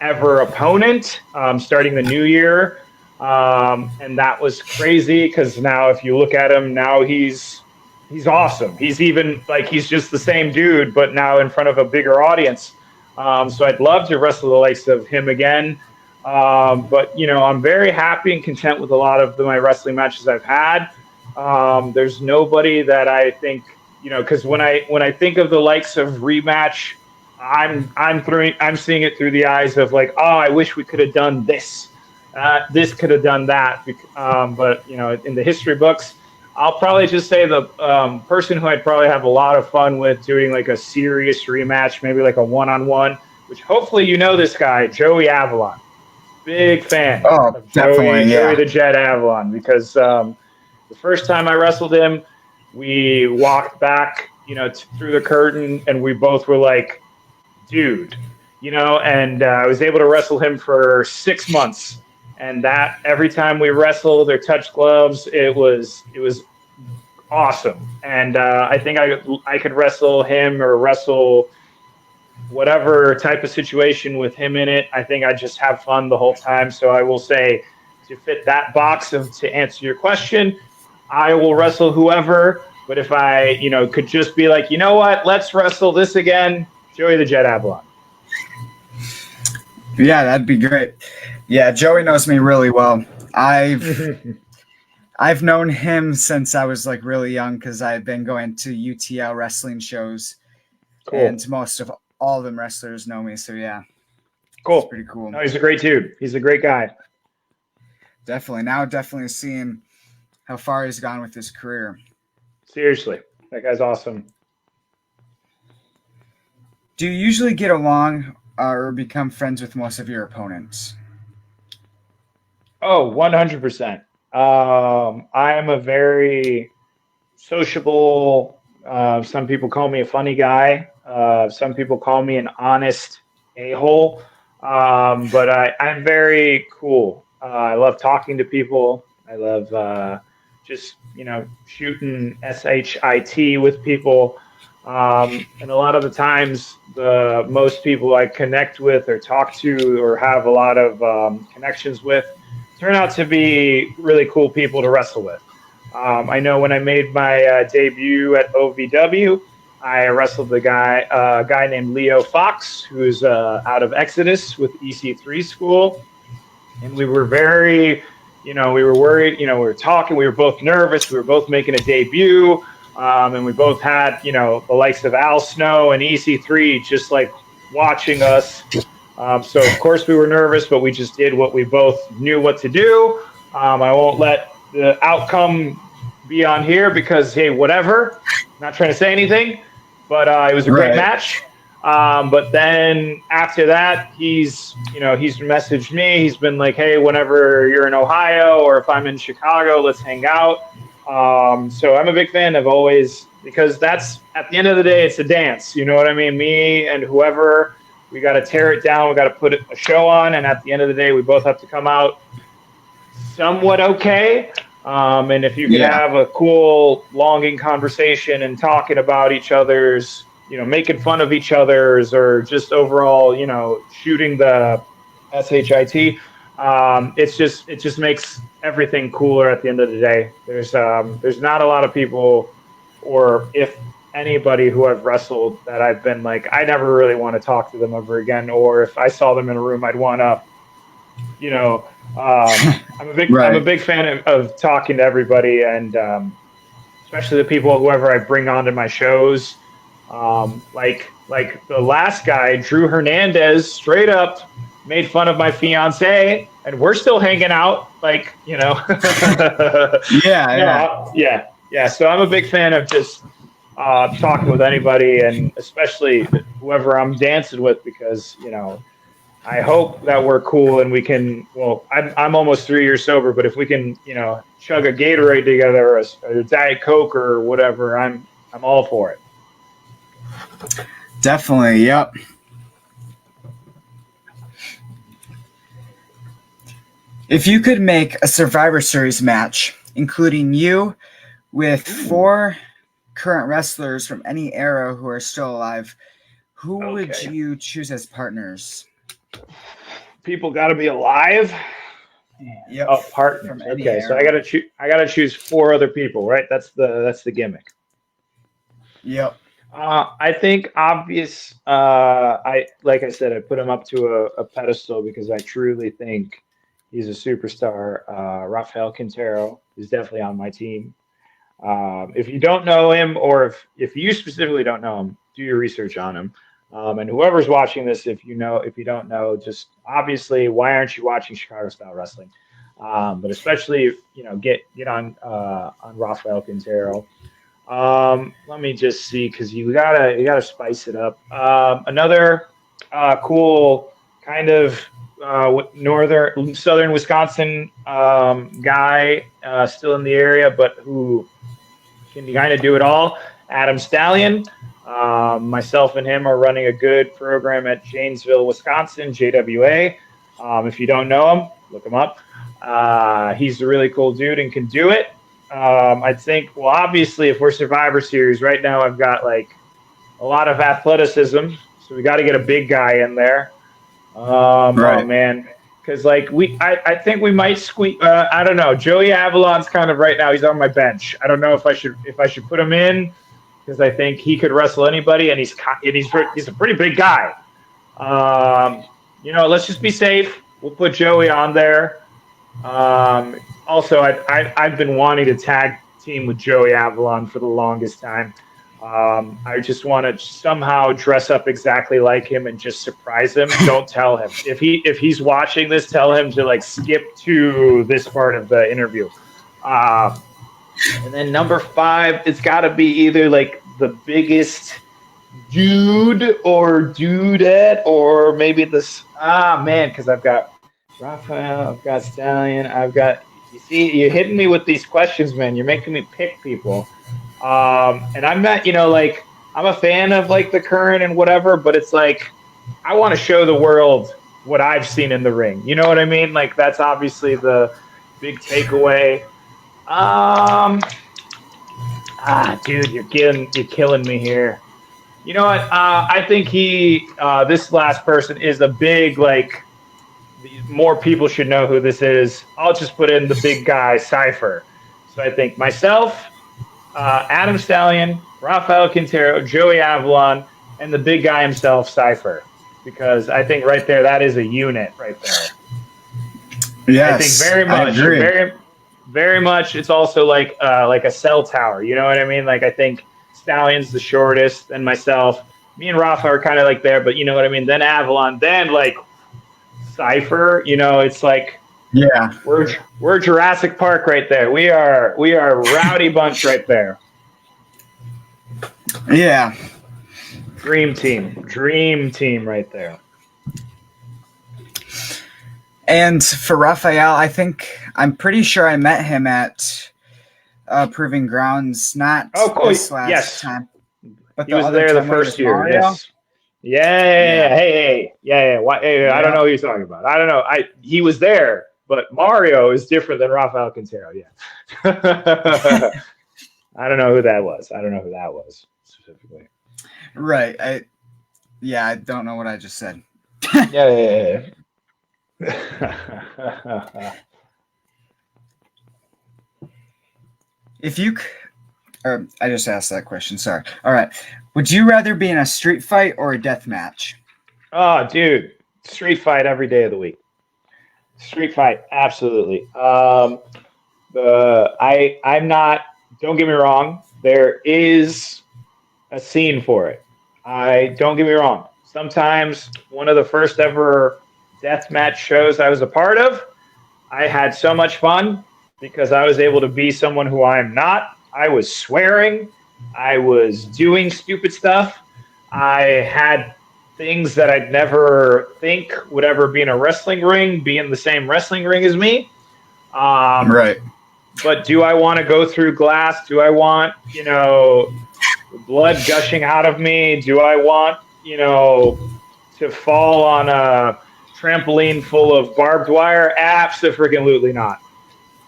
ever opponent starting the new year. And that was crazy because now if you look at him now, he's awesome. He's even like he's just the same dude, but now in front of a bigger audience. So I'd love to wrestle the likes of him again. But I'm very happy and content with a lot of my wrestling matches I've had. There's nobody that I think because when I think of the likes of rematch, I'm seeing it through the eyes of like, oh, I wish we could have done this. This could have done that. But in the history books, I'll probably just say the person who I'd probably have a lot of fun with doing like a serious rematch, maybe like a one-on-one, which hopefully this guy, Joey Avalon. Big fan of definitely, Joey the Jet Avalon, because the first time I wrestled him, we walked back, through the curtain, and we both were like, dude, and I was able to wrestle him for 6 months. And that every time we wrestled or touched gloves, it was awesome. And I think I could wrestle him or wrestle whatever type of situation with him in it. I think I just have fun the whole time. So I will say, to fit that box to answer your question, I will wrestle whoever. But if I could just be like, what, let's wrestle this again, Joey the Jet Avalon. Yeah, that'd be great. Yeah, Joey knows me really well. I've known him since I was like really young because I've been going to UTL wrestling shows, cool. And most of all of them wrestlers know me. So yeah, cool. It's pretty cool. No, he's a great dude. He's a great guy. Definitely seeing how far he's gone with his career. Seriously, that guy's awesome. Do you usually get along or become friends with most of your opponents? Oh, 100%. I am a very sociable, some people call me a funny guy. Some people call me an honest a-hole. But I'm very cool. I love talking to people. I love just, shooting SHIT with people. And a lot of the times, the most people I connect with or talk to or have a lot of connections with turn out to be really cool people to wrestle with. I know when I made my debut at OVW, I wrestled a guy named Leo Fox, who's out of Exodus with EC3 school. And we were very, we were worried, we were talking, we were both nervous, we were both making a debut. And we both had, the likes of Al Snow and EC3 just like watching us. So, of course, we were nervous, but we just did what we both knew what to do. I won't let the outcome be on here because, hey, whatever. Not trying to say anything, but it was a great match. But then after that, he's messaged me. He's been like, hey, whenever you're in Ohio or if I'm in Chicago, let's hang out. So I'm a big fan of always, because that's, at the end of the day, it's a dance. You know what I mean? Me and whoever, we got to tear it down. We got to put a show on. And at the end of the day, we both have to come out somewhat okay. And if you can have a cool, longing conversation and talking about each other's, making fun of each other's, or just overall, shooting the SHIT, it just makes everything cooler at the end of the day. There's not a lot of people, or if anybody who I've wrestled that I've been like, I never really want to talk to them ever again, or if I saw them in a room, I'd want to, I'm a big fan of talking to everybody, and especially the people, whoever I bring onto my shows. Like the last guy, Drew Hernandez, straight up made fun of my fiance, and we're still hanging out. Like, Yeah. So I'm a big fan of just talking with anybody, and especially whoever I'm dancing with, because I hope that we're cool and we can. Well, I'm almost 3 years sober, but if we can, chug a Gatorade together, or a Diet Coke or whatever, I'm all for it. Definitely, yep. If you could make a Survivor Series match, including you with 4 current wrestlers from any era who are still alive, who would you choose as partners? people got to be alive. Yep. Oh, partners. Okay, so I gotta choose 4 other people, right? That's the gimmick. Yep. I think obvious. Like I said, I put him up to a pedestal because I truly think he's a superstar. Rafael Quintero is definitely on my team. If you don't know him, or if you specifically don't know him, do your research on him. And whoever's watching this, if you don't know, just obviously, why aren't you watching Chicago style wrestling? But especially, get on Rafael Quintero. Let me just see, because you gotta spice it up. Another cool kind of southern Wisconsin guy, still in the area, but who can kind of do it all. Adam Stallion. Myself and him are running a good program at Janesville, Wisconsin, JWA. If you don't know him, look him up. He's a really cool dude and can do it. I think, well, obviously, if we're Survivor Series, right now I've got like a lot of athleticism, so we got to get a big guy in there. Right. Oh, man. Because I think we might squeak. I don't know. Joey Avalon's kind of right now. He's on my bench. I don't know if I should put him in, because I think he could wrestle anybody, and he's a pretty big guy. Let's just be safe. We'll put Joey on there. Also, I've been wanting to tag team with Joey Avalon for the longest time. I just want to somehow dress up exactly like him and just surprise him. Don't tell him. If he's watching this, tell him to like skip to this part of the interview. And then number 5, it's got to be either like the biggest dude or dudette, or maybe this. Because I've got Rafael, I've got Stallion, you see, you're hitting me with these questions, man. You're making me pick people. And I'm not, I'm a fan of like the current and whatever, but it's like, I want to show the world what I've seen in the ring. You know what I mean? Like, that's obviously the big takeaway. Dude, you're killing me here. You know what? I think this last person is a big, like, more people should know who this is. I'll just put in the big guy, Cypher. So I think myself, Adam Stallion, Rafael Quintero, Joey Avalon, and the big guy himself, Cypher. Because I think right there, that is a unit right there. Yes, I think very much. I agree. Very, very much. It's also like a cell tower. You know what I mean? Like, I think Stallion's the shortest, and myself. Me and Rafa are kind of like there, but you know what I mean? Then Avalon, then like Cypher. It's like, yeah, we're Jurassic Park right there. We are a rowdy bunch right there. Yeah. Dream team right there. And for Rafael, I'm pretty sure I met him at Proving Grounds, not this last time. But he was there the first year. Mario. Yes. Yeah. Hey. Yeah. Why, hey, I don't know who you're talking about. I don't know. He was there, but Mario is different than Rafael Quintero. Yeah. I don't know who that was. Specifically. Right. I don't know what I just said. Yeah. I just asked that question. Sorry. All right. Would you rather be in a street fight or a death match? Oh, dude, street fight every day of the week. Street fight, absolutely. I'm not. Don't get me wrong. There is a scene for it. Don't get me wrong. Sometimes one of the first ever death match shows I was a part of, I had so much fun because I was able to be someone who I am not. I was swearing. I was doing stupid stuff. I had things that I'd never think would ever be in a wrestling ring, be in the same wrestling ring as me. Right. But do I want to go through glass? Do I want, blood gushing out of me? Do I want, to fall on a trampoline full of barbed wire? Abso-freaking-lutely not.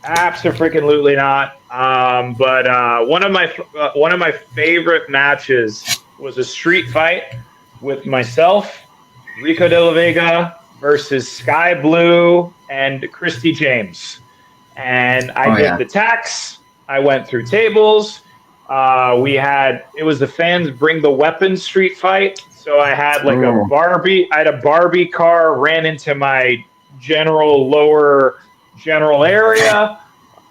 Abso-freaking-lutely not. But one of my favorite matches was a street fight with myself, Rico de la Vega, versus Sky Blue and Christy James. And I did the tax. I went through tables. It was the fans bring the weapons street fight. So I had like a Barbie car ran into my lower general area.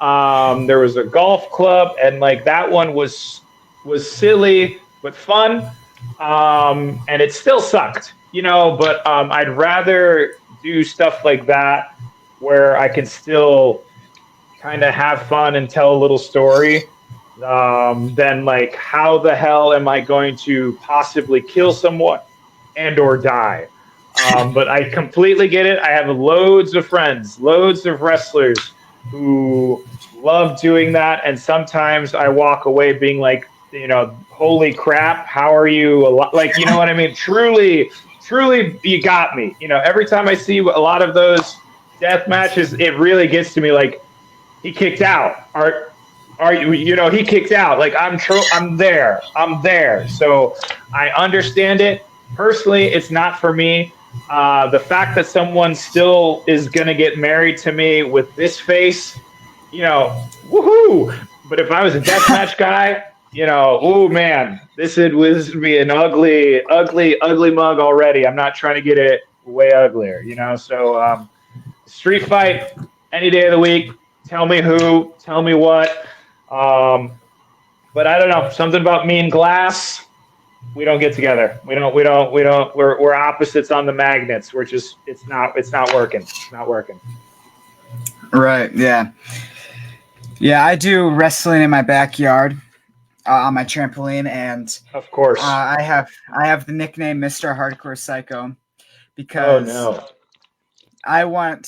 There was a golf club, and like that one was silly but fun. And it still sucked, but I'd rather do stuff like that where I can still kind of have fun and tell a little story, than like, how the hell am I going to possibly kill someone and or die? But I completely get it. I have loads of friends, loads of wrestlers who love doing that. And sometimes I walk away being like, holy crap, how are you? Like, you know what I mean? Truly, you got me. Every time I see a lot of those death matches, it really gets to me. Like, he kicked out. Are you? He kicked out. Like, I'm there. So I understand it. Personally, it's not for me. The fact that someone still is gonna get married to me with this face, woohoo! But if I was a deathmatch guy, oh man, this would be an ugly mug already. I'm not trying to get it way uglier, So street fight any day of the week. Tell me who, tell me what. But I don't know, something about me and Glass. We don't get together. We're opposites on the magnets. It's not working. It's not working. Right. Yeah. Yeah. I do wrestling in my backyard, on my trampoline, and of course, I have the nickname Mr. Hardcore Psycho because I like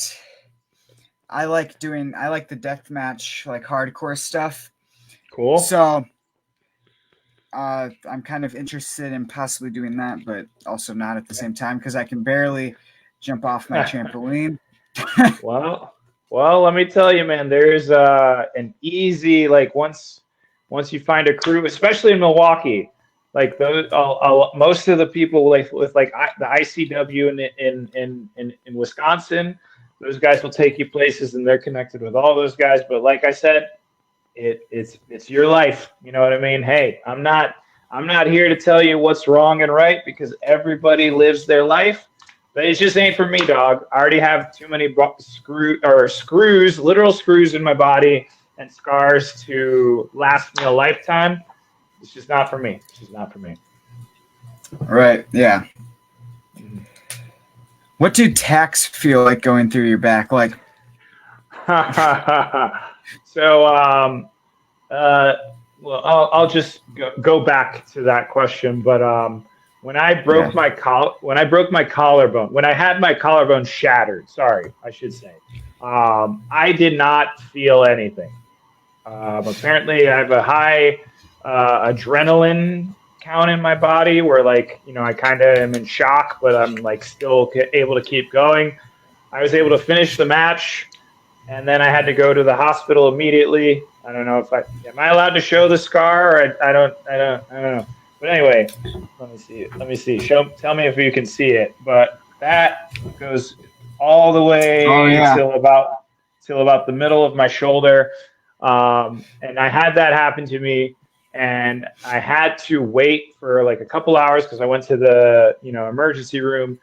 the deathmatch, like hardcore stuff. Cool. So I'm kind of interested in possibly doing that, but also not at the same time because I can barely jump off my trampoline. Well, let me tell you, man, there's an easy, like, once you find a crew, especially in Milwaukee, like those, most of the people with the ICW in Wisconsin, those guys will take you places, and they're connected with all those guys. But like I said, it's your life. You know what I mean? Hey, I'm not here to tell you what's wrong and right, because everybody lives their life. But it just ain't for me, dog. I already have too many screws, literal screws in my body and scars to last me a lifetime. It's just not for me. Right. Yeah. What do tacks feel like going through your back? Like, so, well, I'll just go back to that question. But when I broke my collarbone, when I had my collarbone shattered, I should say, I did not feel anything. Apparently, I have a high adrenaline count in my body where, like, I kind of am in shock, but I'm like still able to keep going. I was able to finish the match, and then I had to go to the hospital immediately. I don't know if am I allowed to show the scar? Or I don't know. But anyway, let me see. Tell me if you can see it. But that goes all the way till about the middle of my shoulder. And I had that happen to me, and I had to wait for like a couple hours because I went to the emergency room,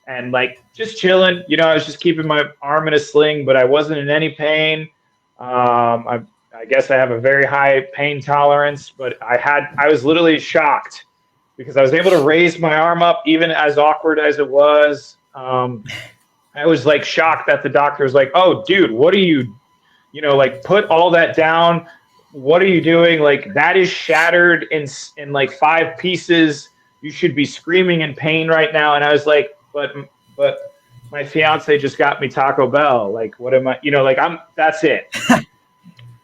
and like just chilling. I was just keeping my arm in a sling, but I wasn't in any pain. I guess I have a very high pain tolerance, but I was literally shocked because I was able to raise my arm up, even as awkward as it was. I was like shocked that the doctor was like, "Oh, dude, what are you, like put all that down. What are you doing? Like that is shattered in like 5 pieces. You should be screaming in pain right now." And I was like, but my fiance just got me Taco Bell. Like, what am I, that's it.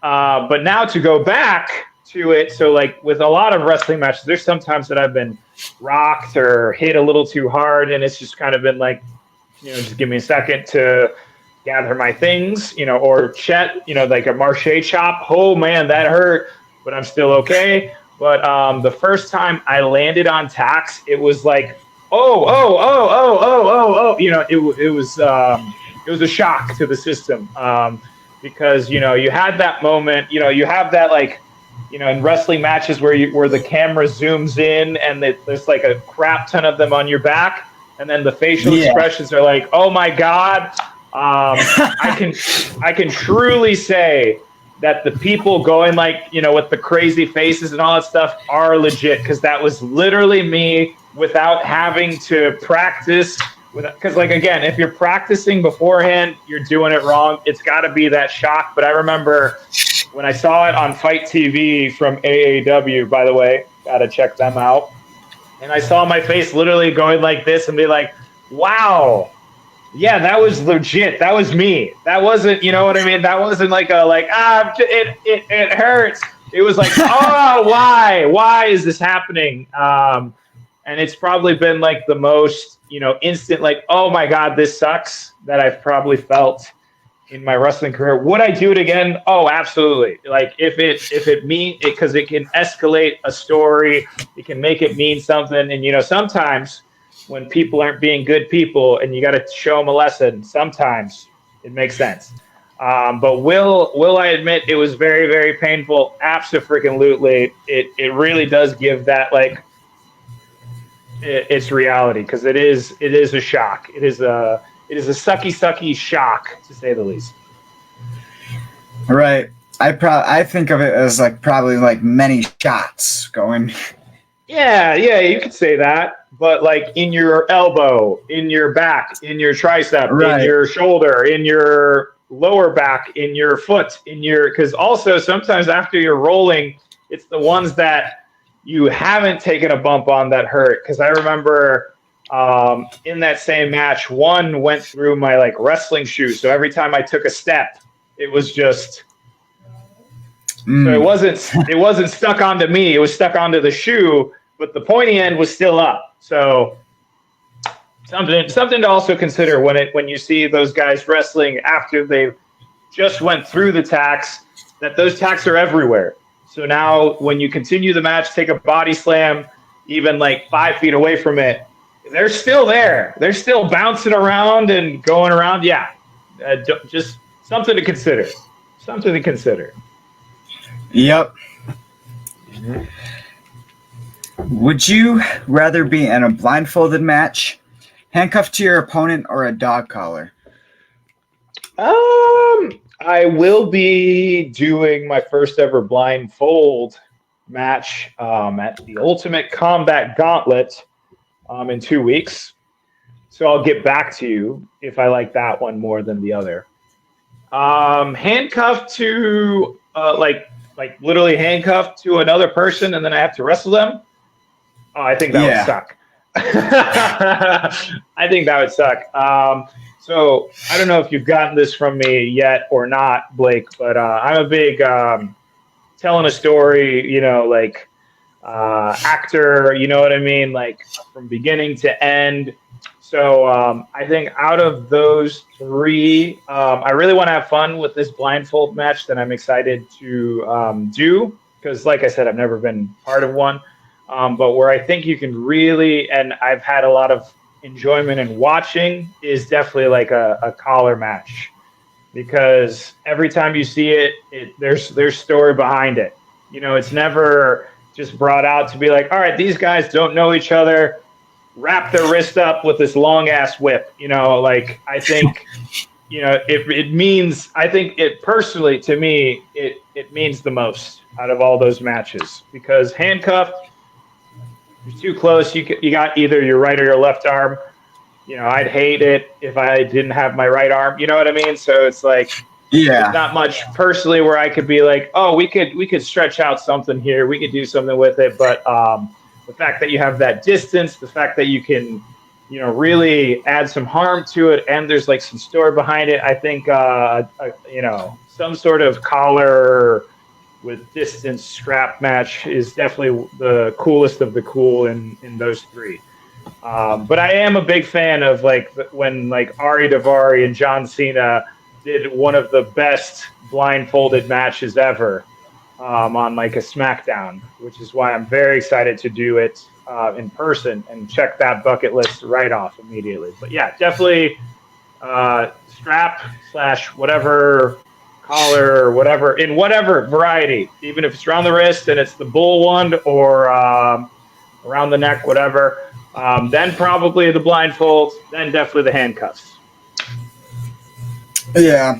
But now to go back to it. So like with a lot of wrestling matches, there's sometimes that I've been rocked or hit a little too hard. And it's just kind of been like, just give me a second to gather my things, or Chet, like a Marche chop. Oh man, that hurt, but I'm still okay. But the first time I landed on tacks, it was like, You know, it was a shock to the system, because you know you had that moment. You know, you have that like, you know, in wrestling matches where the camera zooms in and there's like a crap ton of them on your back, and then the facial expressions are like, oh my god. I can truly say that the people going like, you know, with the crazy faces and all that stuff are legit, because that was literally me without having to practice. Because like, again, if you're practicing beforehand, you're doing it wrong. It's got to be that shock. But I remember when I saw it on Fight TV from AAW, by the way, got to check them out. And I saw my face literally going like this and be like, wow. Yeah, that was legit. That was me. That wasn't, you know what I mean? That wasn't like it hurts. It was like, oh, why? Why is this happening? And it's probably been like the most, you know, instant, like, oh my God, this sucks, that I've probably felt in my wrestling career. Would I do it again? Oh, absolutely. Like if it mean it, because it can escalate a story, it can make it mean something. And, you know, sometimes when people aren't being good people and you got to show them a lesson, sometimes it makes sense. But will I admit it was very, very painful? Absolutely. It really does give that, like, it's reality, because it is a shock. It is a sucky shock, to say the least. Right. I think of it as like probably like many shots going. Yeah, you could say that. But like in your elbow, in your back, in your tricep, right, in your shoulder, in your lower back, in your foot, because also sometimes after you're rolling, it's the ones that you haven't taken a bump on that hurt. Because I remember in that same match, one went through my like wrestling shoe. So every time I took a step, it was just so it wasn't stuck onto me. It was stuck onto the shoe, but the pointy end was still up. So something to also consider when you see those guys wrestling after they've just went through the tacks, that those tacks are everywhere. So now when you continue the match, take a body slam, even like 5 feet away from it, they're still there. They're still bouncing around and going around. Yeah, just something to consider. Something to consider. Yep. Mm-hmm. Would you rather be in a blindfolded match, handcuffed to your opponent, or a dog collar? I will be doing my first ever blindfold match at the Ultimate Combat Gauntlet in 2 weeks. So I'll get back to you if I like that one more than the other. Handcuffed to like literally handcuffed to another person, and then I have to wrestle them. Oh, I think that would suck. I think that would suck. So I don't know if you've gotten this from me yet or not, Blake, but I'm a big telling a story, you know, like actor, you know what I mean? Like from beginning to end. So I think out of those three, I really want to have fun with this blindfold match that I'm excited to do, because like I said, I've never been part of one. But where I think you can really, and I've had a lot of enjoyment in watching, is definitely like a collar match, because every time you see it, there's story behind it. You know, it's never just brought out to be like, all right, these guys don't know each other, wrap their wrist up with this long ass whip. You know, like I think, you know, it means, I think it personally to me, it means the most out of all those matches, because handcuffed, you're too close. You got either your right or your left arm. You know, I'd hate it if I didn't have my right arm. You know what I mean? So it's like, there's not much personally where I could be like, oh, we could stretch out something here. We could do something with it. But the fact that you have that distance, the fact that you can, you know, really add some harm to it, and there's like some story behind it. I think, you know, some sort of collar with distance strap match is definitely the coolest of the cool in those three. But I am a big fan of like when like Ari Daivari and John Cena did one of the best blindfolded matches ever on like a SmackDown, which is why I'm very excited to do it in person and check that bucket list right off immediately. But yeah, definitely strap / whatever collar or whatever in whatever variety, even if it's around the wrist and it's the bull one or around the neck, whatever. Then probably the blindfolds, then definitely the handcuffs. Yeah,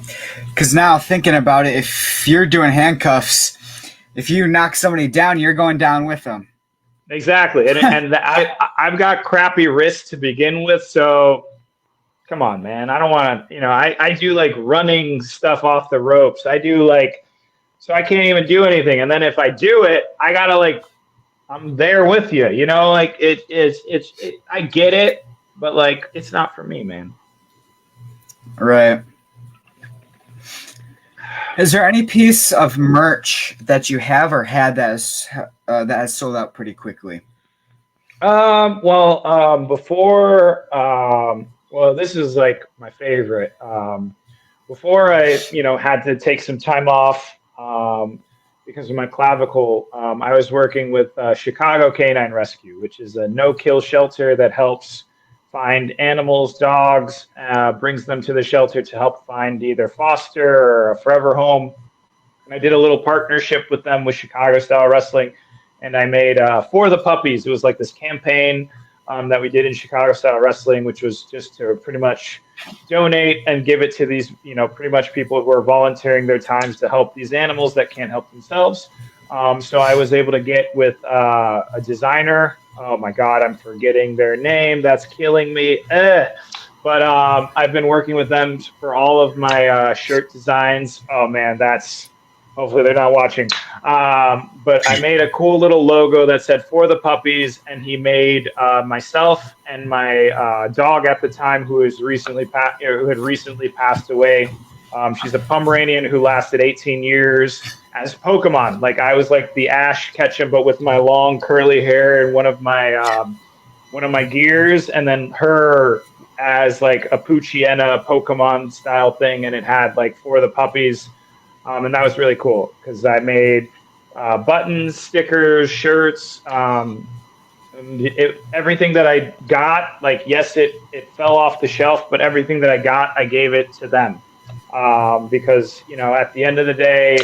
because now thinking about it, if you're doing handcuffs, if you knock somebody down, you're going down with them. Exactly, and I've got crappy wrists to begin with, so come on, man. I don't want to, I do like running stuff off the ropes. I do like, so I can't even do anything. And then if I do it, I gotta like, I'm there with you, like I get it, but like, it's not for me, man. Right. Is there any piece of merch that you have or had that has sold out pretty quickly? Well, this is like my favorite. Before I, had to take some time off because of my clavicle, I was working with Chicago Canine Rescue, which is a no-kill shelter that helps find animals, dogs, brings them to the shelter to help find either foster or a forever home. And I did a little partnership with them with Chicago Style Wrestling, and I made For the Puppies. It was like this campaign that we did in Chicago Style Wrestling, which was just to pretty much donate and give it to these, pretty much people who are volunteering their times to help these animals that can't help themselves. So I was able to get with a designer. Oh my God, I'm forgetting their name. That's killing me. But I've been working with them for all of my shirt designs. Oh man, hopefully they're not watching. But I made a cool little logo that said For the Puppies, and he made myself and my dog at the time, who had recently passed away. She's a Pomeranian who lasted 18 years as Pokemon. Like I was like the Ash Ketchum, but with my long curly hair and one of my gears, and then her as like a Poochyena Pokemon style thing, and it had like For the Puppies. And that was really cool because I made buttons, stickers, shirts, everything that I got. Like, yes, it fell off the shelf, but everything that I got, I gave it to them. Because, at the end of the day,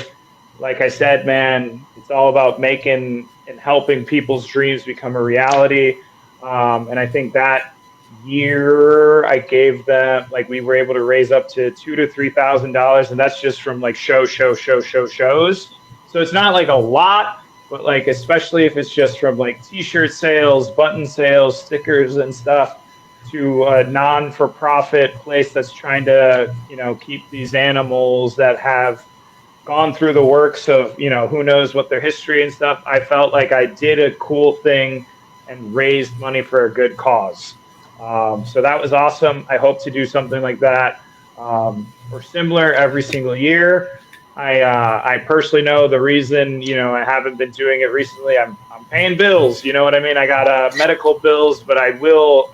like I said, man, it's all about making and helping people's dreams become a reality. And I think that year I gave them, like, we were able to raise up to $2,000 to $3,000, and that's just from like shows. So it's not like a lot, but like especially if it's just from like t-shirt sales, button sales, stickers and stuff, to a non-for-profit place that's trying to keep these animals that have gone through the works of who knows what their history and stuff. I felt like I did a cool thing and raised money for a good cause. So that was awesome. I hope to do something like that or similar every single year. I personally know the reason I haven't been doing it recently. I'm paying bills. You know what I mean? I got medical bills, but I will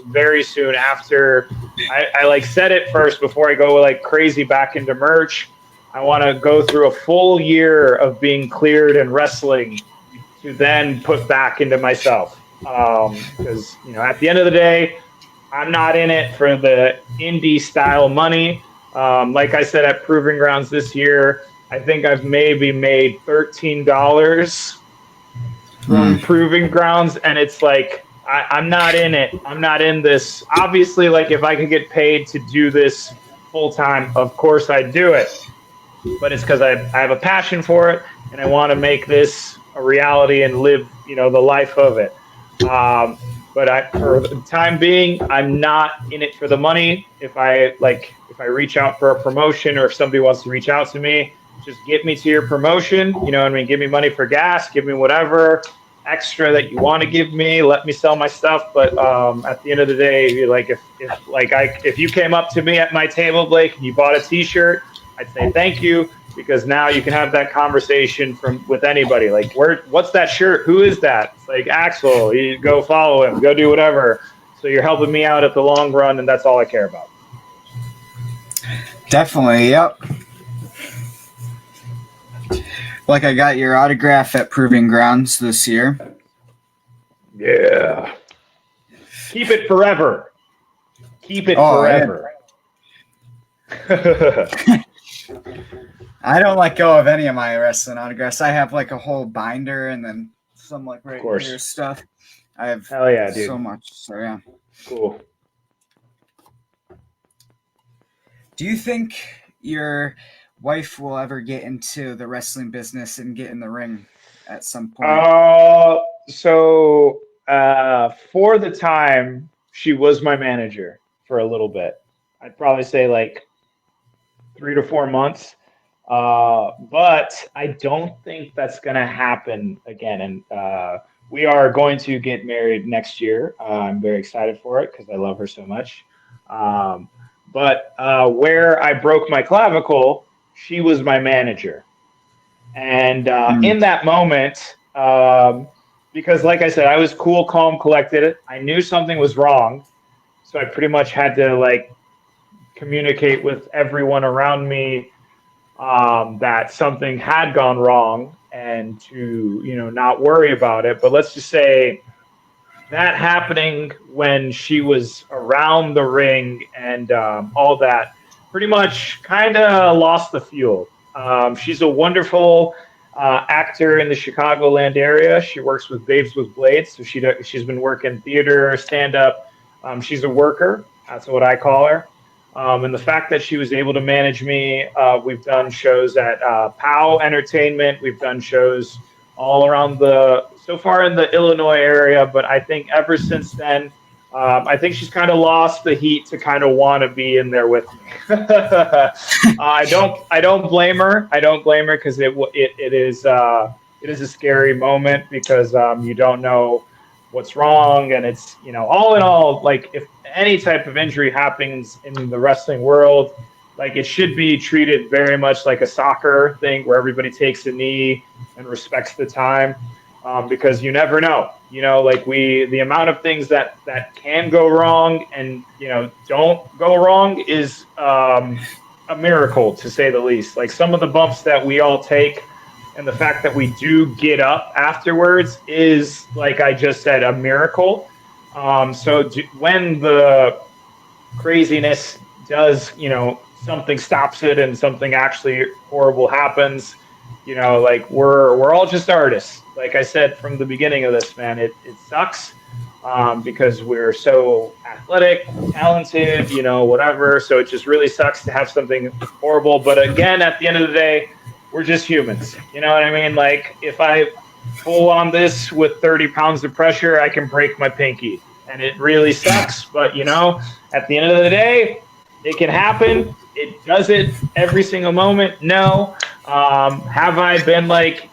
very soon after. I like set it first before I go like crazy back into merch. I want to go through a full year of being cleared and wrestling to then put back into myself. Because at the end of the day, I'm not in it for the indie style money. Like I said at Proving Grounds this year, I think I've maybe made $13 from Proving Grounds, and it's like I'm not in it. I'm not in this. Obviously, like if I could get paid to do this full time, of course I'd do it. But it's because I have a passion for it, and I want to make this a reality and live the life of it. But for the time being, I'm not in it for the money. If I reach out for a promotion, or if somebody wants to reach out to me, just get me to your promotion. You know what I mean? Give me money for gas. Give me whatever extra that you want to give me. Let me sell my stuff. But at the end of the day, like if you came up to me at my table, Blake, and you bought a T-shirt, I'd say thank you, because now you can have that conversation with anybody. Like, what's that shirt? Who is that? It's like Axel. You go follow him. Go do whatever. So you're helping me out at the long run, and that's all I care about. Definitely, yep. Like I got your autograph at Proving Grounds this year. Yeah. Keep it forever. Keep it forever. Yeah. I don't let go of any of my wrestling autographs. I have like a whole binder and then some like right here stuff. I have so much. So yeah. Cool. Do you think your wife will ever get into the wrestling business and get in the ring at some point? So for the time, she was my manager for a little bit. I'd probably say like 3 to 4 months. But I don't think that's going to happen again. And we are going to get married next year. I'm very excited for it because I love her so much. But where I broke my clavicle, she was my manager. And in that moment, because like I said, I was cool, calm, collected. I knew something was wrong. So I pretty much had to like communicate with everyone around me that something had gone wrong and to, not worry about it. But let's just say that happening when she was around the ring and all that pretty much kind of lost the fuel. She's a wonderful actor in the Chicagoland area. She works with Babes with Blades. So she's been working theater, stand-up. She's a worker. That's what I call her. And the fact that she was able to manage me, we've done shows at POW Entertainment. We've done shows all around so far in the Illinois area. But I think ever since then, I think she's kind of lost the heat to kind of want to be in there with me. I don't blame her. I don't blame her because it is a scary moment because you don't know what's wrong, and it's all in all, like if any type of injury happens in the wrestling world, like it should be treated very much like a soccer thing where everybody takes a knee and respects the time, because you never know, like the amount of things that can go wrong and don't go wrong is a miracle, to say the least. Like some of the bumps that we all take and the fact that we do get up afterwards is, like I just said, a miracle. So when the craziness does, something stops it and something actually horrible happens, like we're all just artists. Like I said from the beginning of this, man, it sucks because we're so athletic, talented, whatever. So it just really sucks to have something horrible. But again, at the end of the day, we're just humans. You know what I mean? Like if I pull on this with 30 pounds of pressure, I can break my pinky. And it really sucks. But, at the end of the day, it can happen. It does it every single moment. No. Have I been like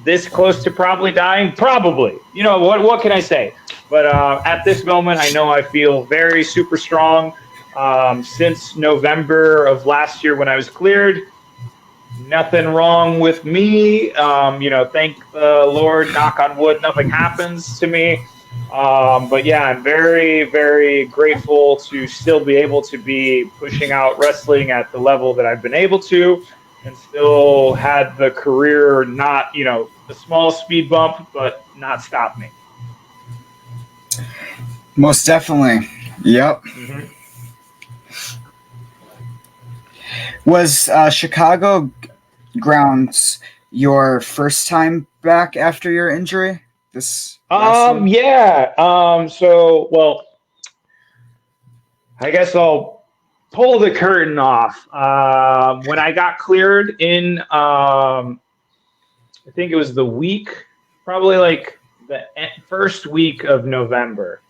this close to probably dying? Probably. What can I say? But at this moment, I know I feel very super strong. Since November of last year when I was cleared, nothing wrong with me. Thank the Lord, knock on wood, nothing happens to me. But yeah, I'm very, very grateful to still be able to be pushing out wrestling at the level that I've been able to, and still had the career not, the small speed bump, but not stop me. Most definitely. Yep. Mm-hmm. Was Chicago grounds your first time back after your injury? Yeah. Well, I guess I'll pull the curtain off. When I got cleared in, I think it was the week, probably like the first week of November,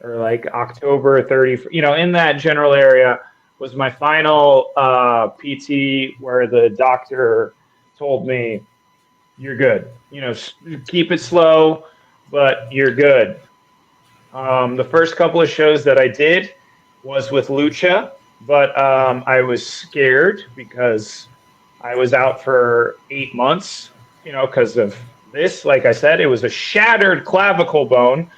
or like October 30th, in that general area, was my final PT where the doctor told me, you're good. Keep it slow, but you're good. The first couple of shows that I did was with Lucha, but I was scared because I was out for 8 months, because of this. Like I said, it was a shattered clavicle bone,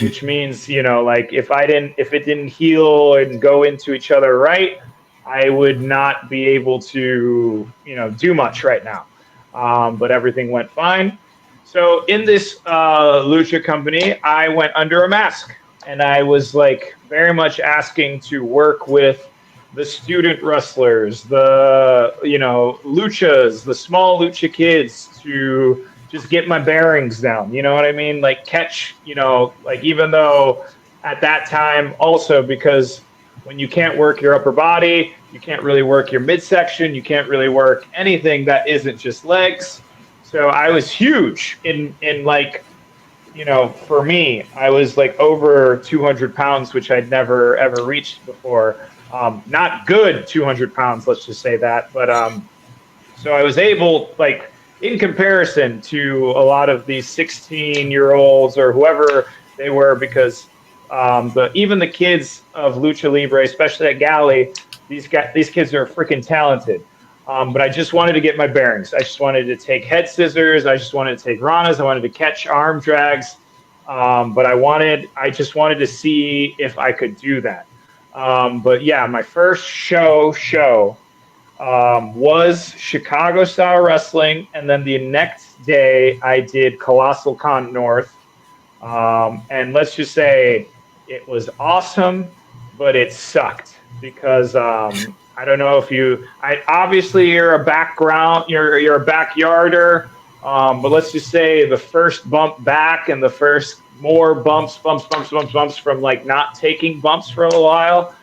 which means, like if it didn't heal and go into each other right, I would not be able to, do much right now. But everything went fine. So in this lucha company, I went under a mask, and I was like very much asking to work with the student wrestlers, the luchas, the small lucha kids, to just get my bearings down. You know what I mean? Like catch, like even though at that time also because when you can't work your upper body, you can't really work your midsection, you can't really work anything that isn't just legs. So I was huge in like, for me, I was like over 200 pounds, which I'd never ever reached before. Not good 200 pounds, let's just say that. But so I was able, like, in comparison to a lot of these 16-year-olds or whoever they were, because even the kids of Lucha Libre, especially at Gali, these kids are freaking talented. But I just wanted to get my bearings. I just wanted to take head scissors. I just wanted to take ranas. I wanted to catch arm drags. But I just wanted to see if I could do that. But yeah, my first show was Chicago style wrestling, and then the next day I did Colossal Con North. And let's just say it was awesome, but it sucked because I don't know if obviously you're a backyarder, but let's just say the first bump back and the first more bumps from like not taking bumps for a while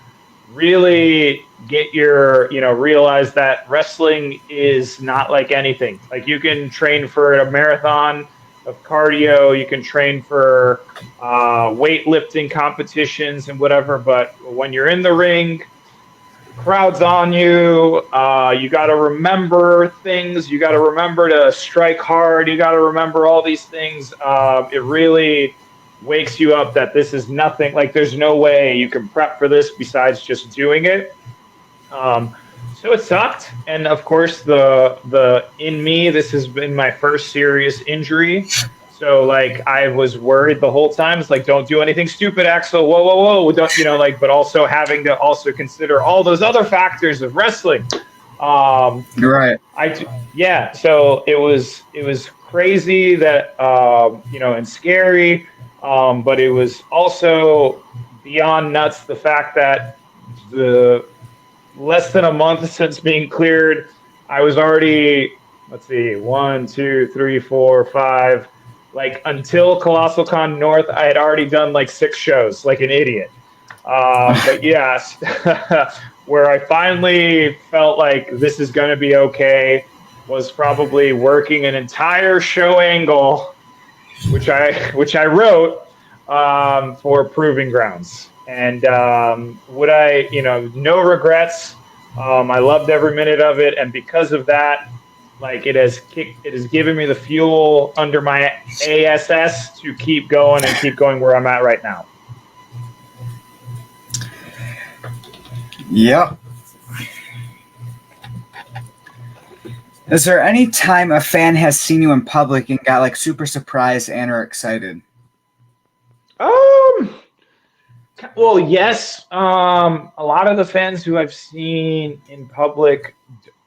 really get realize that wrestling is not like anything. Like you can train for a marathon of cardio, you can train for weightlifting competitions and whatever, but when you're in the ring, crowd's on you. You got to remember things. You got to remember to strike hard. You got to remember all these things. It really wakes you up that this is nothing. Like there's no way you can prep for this besides just doing it. So it sucked. And of course, this has been my first serious injury. So like I was worried the whole time. It's like, don't do anything stupid, Axel. Whoa. Don't, but also having to also consider all those other factors of wrestling. Right. So it was crazy that, and scary. But it was also beyond nuts. The fact that the less than a month since being cleared, I was already, 1, 2, 3, 4, 5, like until Colossal Con North, I had already done like 6 shows, like an idiot. But yes, where I finally felt like this is going to be okay was probably working an entire show angle, which I wrote for Proving Grounds. And no regrets. I loved every minute of it, and because of that, like it has given me the fuel under my ASS to keep going where I'm at right now. Yep. Is there any time a fan has seen you in public and got like super surprised and or excited? Well, yes. A lot of the fans who I've seen in public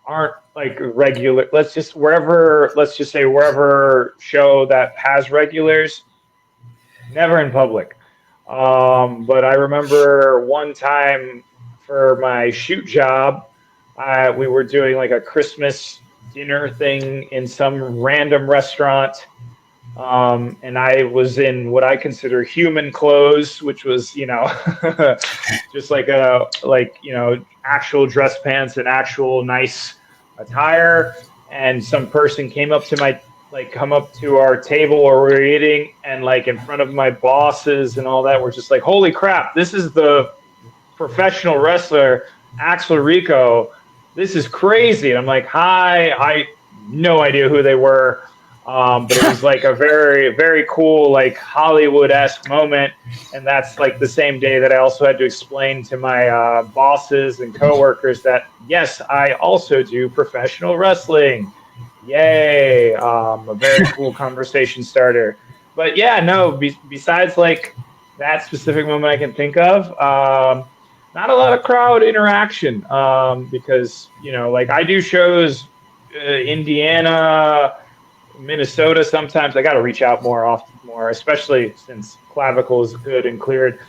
aren't like regular. Let's just say wherever show that has regulars, never in public. But I remember one time for my shoot job, we were doing like a Christmas dinner thing in some random restaurant. And I was in what I consider human clothes, which was, just actual dress pants and actual nice attire. And some person came up to our table where we were eating, and like in front of my bosses and all that, we're just like, holy crap, this is the professional wrestler, Axel Rico. This is crazy. And I'm like, hi, I no idea who they were. But it was like a very, very cool, like Hollywood-esque moment. And that's like the same day that I also had to explain to my bosses and coworkers that, yes, I also do professional wrestling. Yay. A very cool conversation starter. But yeah, no, besides like that specific moment I can think of, not a lot of crowd interaction because, like I do shows, Indiana, Minnesota sometimes. I got to reach out more, especially since clavicle is good and cleared.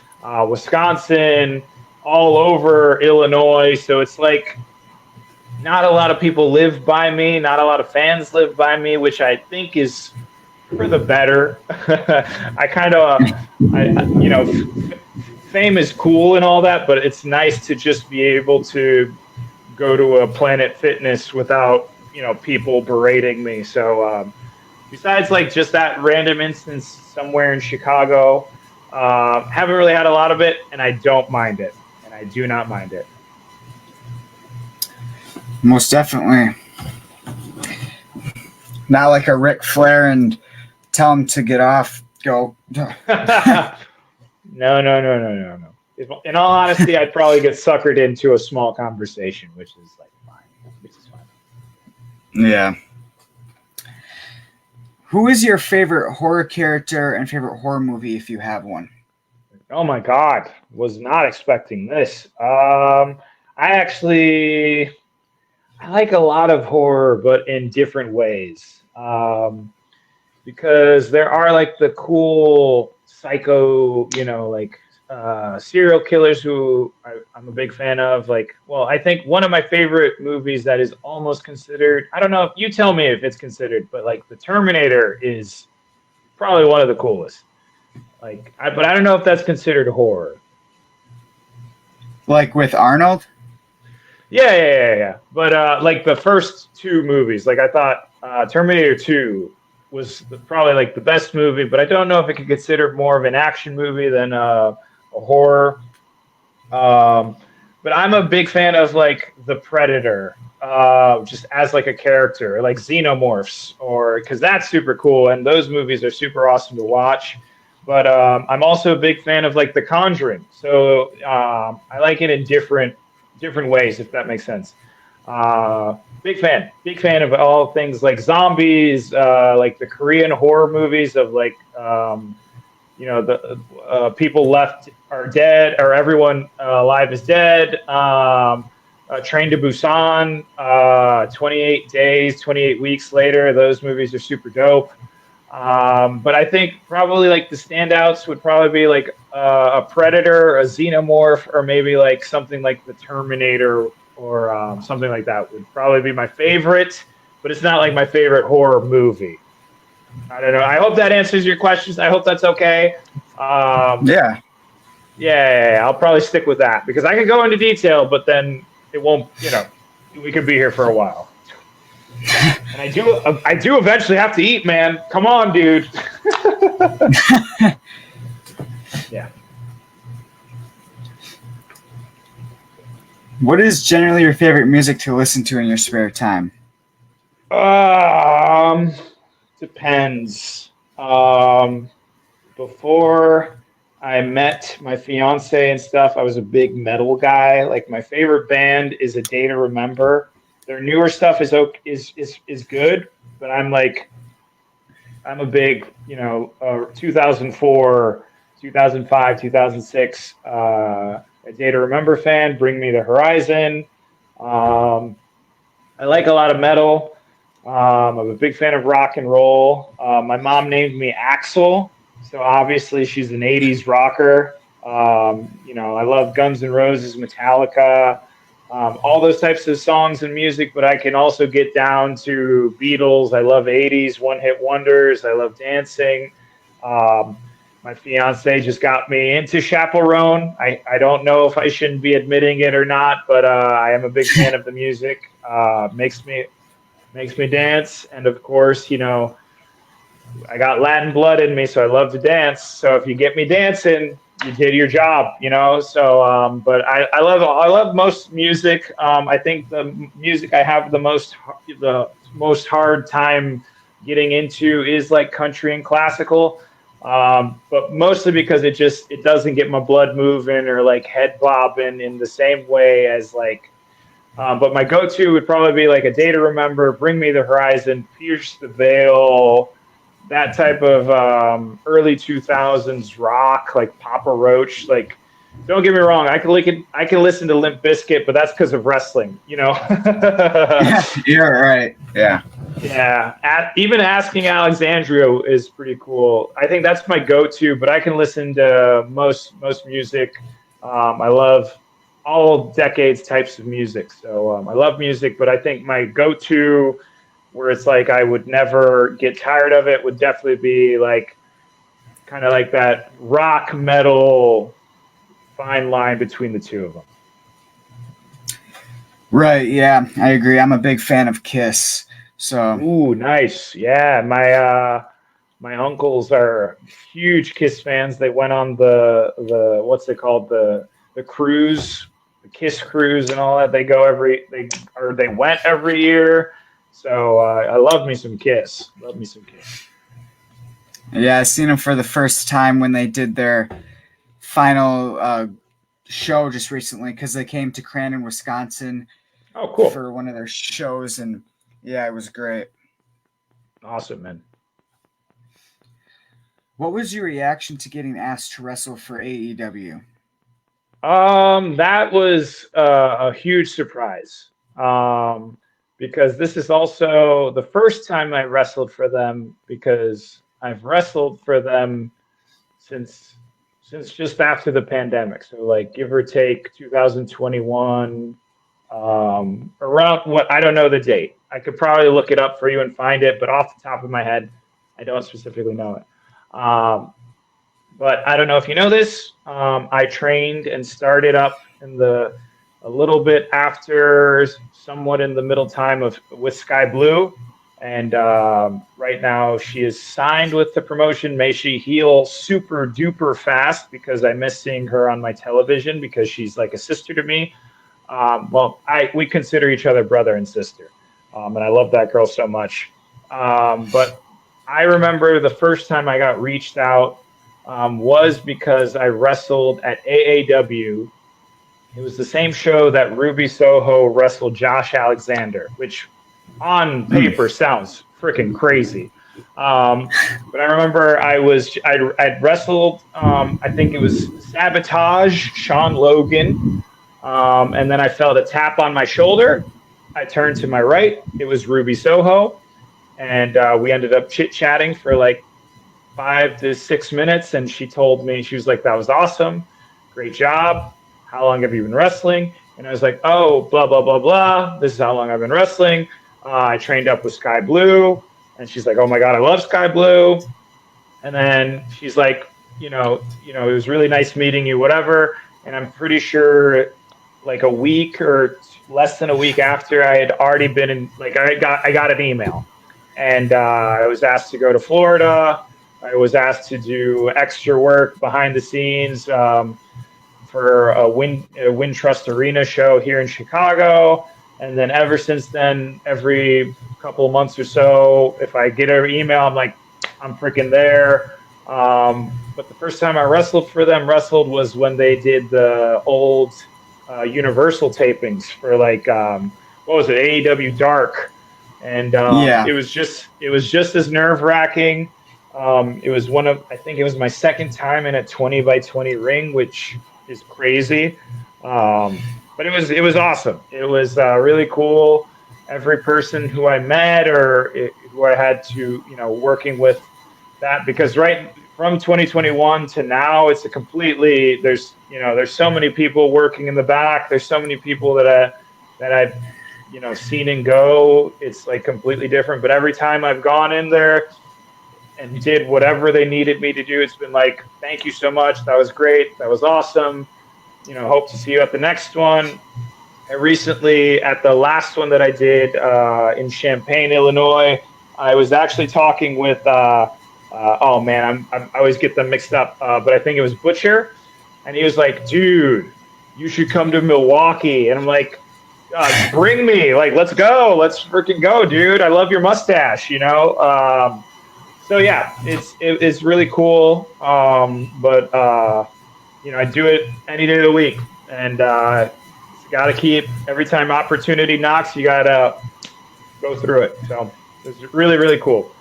Wisconsin, all over Illinois. So it's like not a lot of people live by me. Not a lot of fans live by me, which I think is for the better. I kind of, fame is cool and all that, but it's nice to just be able to go to a Planet Fitness without, people berating me. So besides like just that random instance somewhere in Chicago, haven't really had a lot of it, and I don't mind it, and I do not mind it. Most definitely. Not like a Ric Flair and tell him to get off. Go. No. In all honesty, I'd probably get suckered into a small conversation, which is like fine. Which is fine. Yeah. Who is your favorite horror character and favorite horror movie if you have one? Oh my God, was not expecting this. I like a lot of horror, but in different ways. Because there are like the cool psycho, serial killers who I'm a big fan of. I think one of my favorite movies that is almost considered, I don't know if you tell me if it's considered, but like The Terminator is probably one of the coolest. But I don't know if that's considered horror. Like with Arnold? Yeah. But like the first two movies, like I thought Terminator 2 was probably like the best movie, but I don't know if it could consider more of an action movie than a horror. But I'm a big fan of like the Predator, just as like a character, like Xenomorphs, because that's super cool, and those movies are super awesome to watch. But I'm also a big fan of like The Conjuring, so I like it in different ways, if that makes sense. Big fan of all things like zombies, like the Korean horror movies of like the people left are dead, or everyone alive is dead. Train to Busan, 28 days, 28 weeks later. Those movies are super dope. But I think probably like the standouts would probably be like a Predator, a Xenomorph, or maybe like something like the Terminator or something like that would probably be my favorite. But it's not like my favorite horror movie. I don't know. I hope that answers your questions. I hope that's okay. Yeah. Yeah. I'll probably stick with that because I could go into detail, but then it won't. We could be here for a while. And I do eventually have to eat, man. Come on, dude. Yeah. What is generally your favorite music to listen to in your spare time? Depends. Before I met my fiance and stuff, I was a big metal guy. Like my favorite band is A Day to Remember. Their newer stuff is good, but I'm a big 2004, 2005, 2006 A Day to Remember fan. Bring Me the Horizon. I like a lot of metal. I'm a big fan of rock and roll. My mom named me Axel, so obviously she's an 80s rocker. I love Guns N' Roses, Metallica, all those types of songs and music, but I can also get down to Beatles. I love 80s one-hit wonders. I love dancing. My fiance just got me into Chaperone. I don't know if I shouldn't be admitting it or not, but I am a big fan of the music. Makes me dance, and of course, I got Latin blood in me, so I love to dance. So if you get me dancing, you did your job, So, but I love most music. I think the music I have the most hard time getting into is like country and classical. But mostly because it doesn't get my blood moving or like head bobbing in the same way as like. But my go-to would probably be like A Day to Remember, Bring Me the Horizon, Pierce the Veil, that type of early 2000s rock, like Papa Roach. Like, don't get me wrong, I can listen to Limp Bizkit, but that's because of wrestling, Yeah, you're right. Yeah. Yeah, even asking Alexandria is pretty cool. I think that's my go-to, but I can listen to most music. I love all decades types of music, so I love music. But I think my go-to, where it's like I would never get tired of it, would definitely be like kind of like that rock metal fine line between the two of them. Right, yeah, I agree. I'm a big fan of Kiss. So, Ooh, nice. Yeah, my uncles are huge Kiss fans. They went on the what's it called, the cruise, the Kiss cruise, and all that. They went every year. So I love me some Kiss. Love me some Kiss. yeah, I seen them for the first time when they did their final show just recently because they came to Crandon, Wisconsin Oh, cool. for one of their shows, and yeah, it was great. Awesome, man. What was your reaction to getting asked to wrestle for AEW? That was a huge surprise. Because this is also the first time I wrestled for them because I've wrestled for them since just after the pandemic. So like give or take 2021, around what I don't know the date. I could probably look it up for you and find it, but off the top of my head, I don't specifically know it. But I don't know if you know this. I trained and started up in the a little bit after, somewhat in the middle time of with Sky Blue, and right now she is signed with the promotion. May she heal super duper fast because I miss seeing her on my television because she's like a sister to me. Well, we consider each other brother and sister, and I love that girl so much. But I remember the first time I got reached out was because I wrestled at AAW. It was the same show that Ruby Soho wrestled Josh Alexander, which on paper sounds freaking crazy. But I remember I'd wrestled. I think it was Sabotage, Sean Logan, and then I felt a tap on my shoulder. I turned to my right. It was Ruby Soho, and we ended up chit chatting for like 5 to 6 minutes, and she told me, she was like, "That was awesome, great job. How long have you been wrestling?" And I was like, "Oh, blah blah blah blah. This is how long I've been wrestling. I trained up with Sky Blue." And she's like, "Oh my god, I love Sky Blue." And then she's like, it was really nice meeting you, whatever. And I'm pretty sure, like a week or less than a week after, I had already been in. Like, I got an email, and I was asked to go to Florida. I was asked to do extra work behind the scenes for a Wintrust Arena show here in Chicago. And then ever since then, every couple of months or so, if I get an email, I'm like, I'm freaking there. But the first time I wrestled was when they did the old Universal tapings for like, what was it, AEW Dark. And Yeah, it was just as nerve wracking. I think it was my second time in a 20 by 20 ring, which is crazy. But it was awesome. It was really cool. Every person who I met who I had to, working with that, because right from 2021 to now, it's a completely, there's so many people working in the back. There's so many people that I've, seen and go. It's like completely different. But every time I've gone in there and did whatever they needed me to do, it's been like, thank you so much. That was great. That was awesome. Hope to see you at the next one. I recently, at the last one that I did in Champaign, Illinois, I was actually talking with, oh man, I always get them mixed up, but I think it was Butcher. And he was like, dude, you should come to Milwaukee. And I'm like, bring me, like, let's go. Let's freaking go, dude. I love your mustache, So yeah, it's really cool. But I do it any day of the week, and got to keep, every time opportunity knocks, you got to go through it. So it's really, really cool.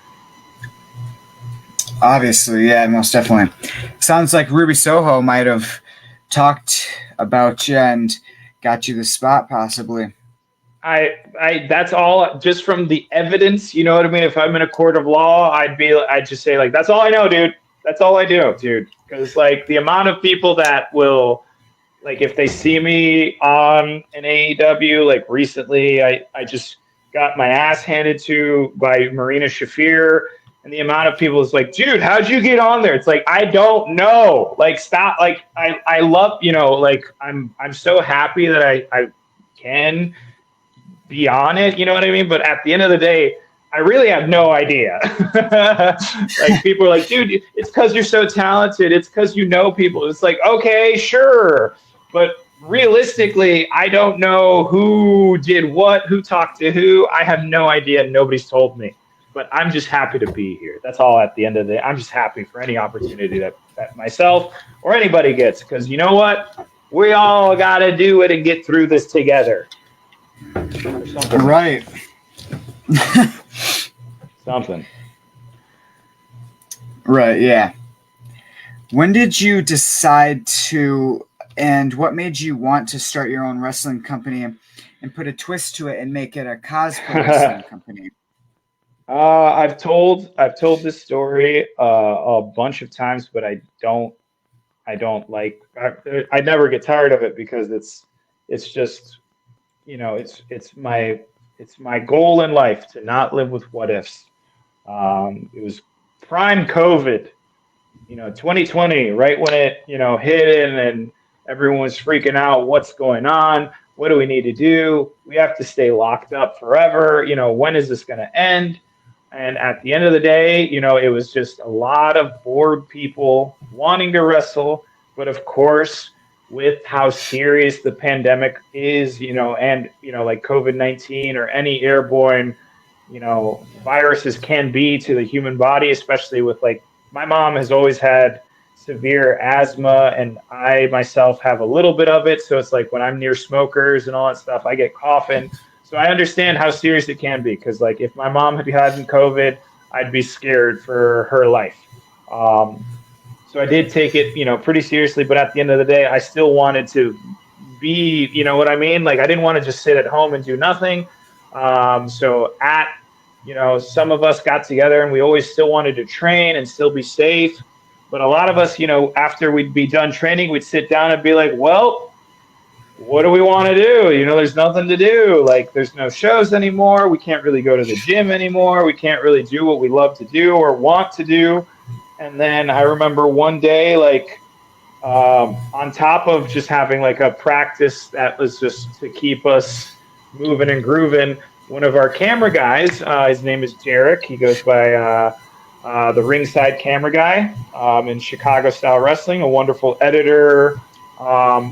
obviously, yeah, most definitely. Sounds like Ruby Soho might have talked about you and got you the spot, possibly. that's all just from the evidence. You know what I mean? If I'm in a court of law, I'd just say like, that's all I know, dude. That's all I do, dude. Because like the amount of people that will, like, if they see me on an AEW, like recently, I just got my ass handed to by Marina Shafir, and the amount of people is like, dude, how'd you get on there? It's like, I don't know. Like, stop. Like, I love, like I'm so happy that I can be on it. You know what I mean? But at the end of the day, I really have no idea. Like, people are like, dude, it's because you're so talented. It's because you know people. It's like, okay, sure. But realistically, I don't know who did what, who talked to who. I have no idea. Nobody's told me. But I'm just happy to be here. That's all at the end of the day. I'm just happy for any opportunity that myself or anybody gets. Because you know what? We all got to do it and get through this together. Right. Something. Right, yeah. When did you decide to, and what made you want to start your own wrestling company and put a twist to it and make it a cosplay wrestling company? I've told this story a bunch of times, but I don't I never get tired of it because it's just, it's my goal in life to not live with what ifs. It was prime COVID, 2020, right when it, hit and everyone was freaking out. What's going on? What do we need to do? We have to stay locked up forever. When is this going to end? And at the end of the day, it was just a lot of bored people wanting to wrestle. But of course, with how serious the pandemic is, and, like COVID-19 or any airborne, viruses can be to the human body, especially with, like, my mom has always had severe asthma, and I myself have a little bit of it. So it's like when I'm near smokers and all that stuff, I get coughing. So I understand how serious it can be, because, like, if my mom had gotten COVID, I'd be scared for her life. So I did take it, pretty seriously. But at the end of the day, I still wanted to be, what I mean? Like, I didn't want to just sit at home and do nothing. So some of us got together and we always still wanted to train and still be safe. But a lot of us, after we'd be done training, we'd sit down and be like, well, what do we want to do? There's nothing to do. Like, there's no shows anymore. We can't really go to the gym anymore. We can't really do what we love to do or want to do. And then I remember one day, like, on top of just having like a practice that was just to keep us moving and grooving, one of our camera guys, his name is Derek. He goes by the Ringside Camera Guy in Chicago Style Wrestling, a wonderful editor.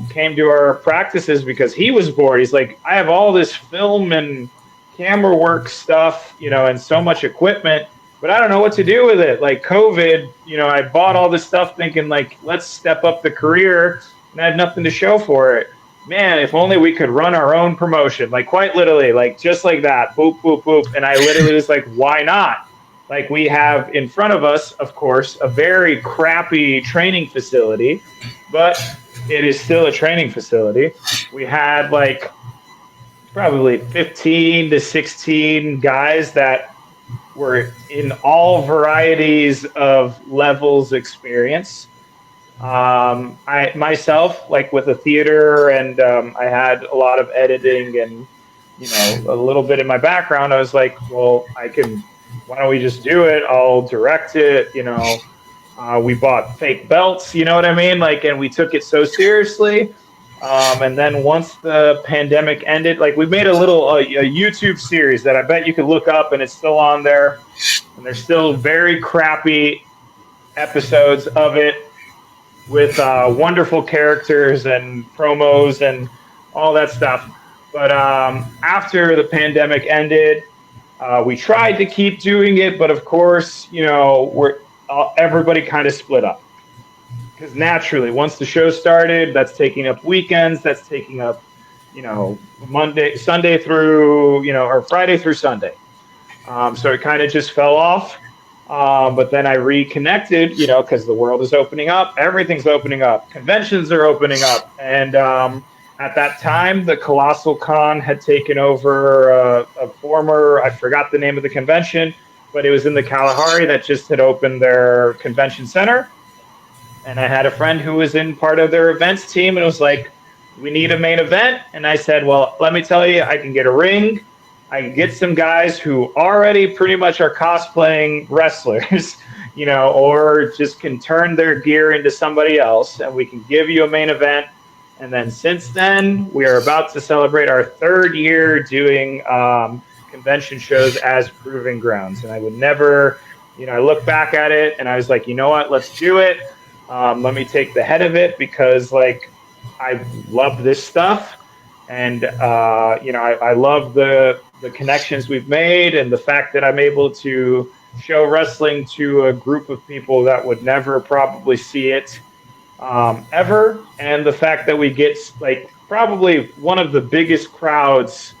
Came to our practices because he was bored. He's like, I have all this film and camera work stuff, and so much equipment, but I don't know what to do with it. Like, COVID, I bought all this stuff thinking, like, let's step up the career, and I had nothing to show for it. Man, if only we could run our own promotion, like, quite literally, like, just like that, boop, boop, boop. And I literally was like, why not? Like, we have in front of us, of course, a very crappy training facility, but it is still a training facility. We had like probably 15 to 16 guys that were in all varieties of levels experience. I myself, like, with the theater, and I had a lot of editing and, a little bit in my background. I was like, well, why don't we just do it? I'll direct it, we bought fake belts, you know what I mean? Like, and we took it so seriously. And then once the pandemic ended, like, we made a YouTube series that I bet you could look up, and it's still on there. And there's still very crappy episodes of it with wonderful characters and promos and all that stuff. But after the pandemic ended, we tried to keep doing it, but of course, everybody kind of split up, because naturally, once the show started, that's taking up weekends, that's taking up, Sunday through, or Friday through Sunday. So it kind of just fell off. But then I reconnected, because the world is opening up, everything's opening up, conventions are opening up, and At that time, the Colossal Con had taken over a former, I forgot the name of the convention, but it was in the Kalahari that just had opened their convention center. And I had a friend who was in part of their events team, and it was like, we need a main event. And I said, well, let me tell you, I can get a ring. I can get some guys who already pretty much are cosplaying wrestlers, or just can turn their gear into somebody else, and we can give you a main event. And then since then, we are about to celebrate our 3rd year doing convention shows as Proving Grounds. And I would never, I look back at it and I was like, you know what, let's do it. Let me take the head of it because, I love this stuff. And, I love the connections we've made and the fact that I'm able to show wrestling to a group of people that would never probably see it ever. And the fact that we get probably one of the biggest crowds,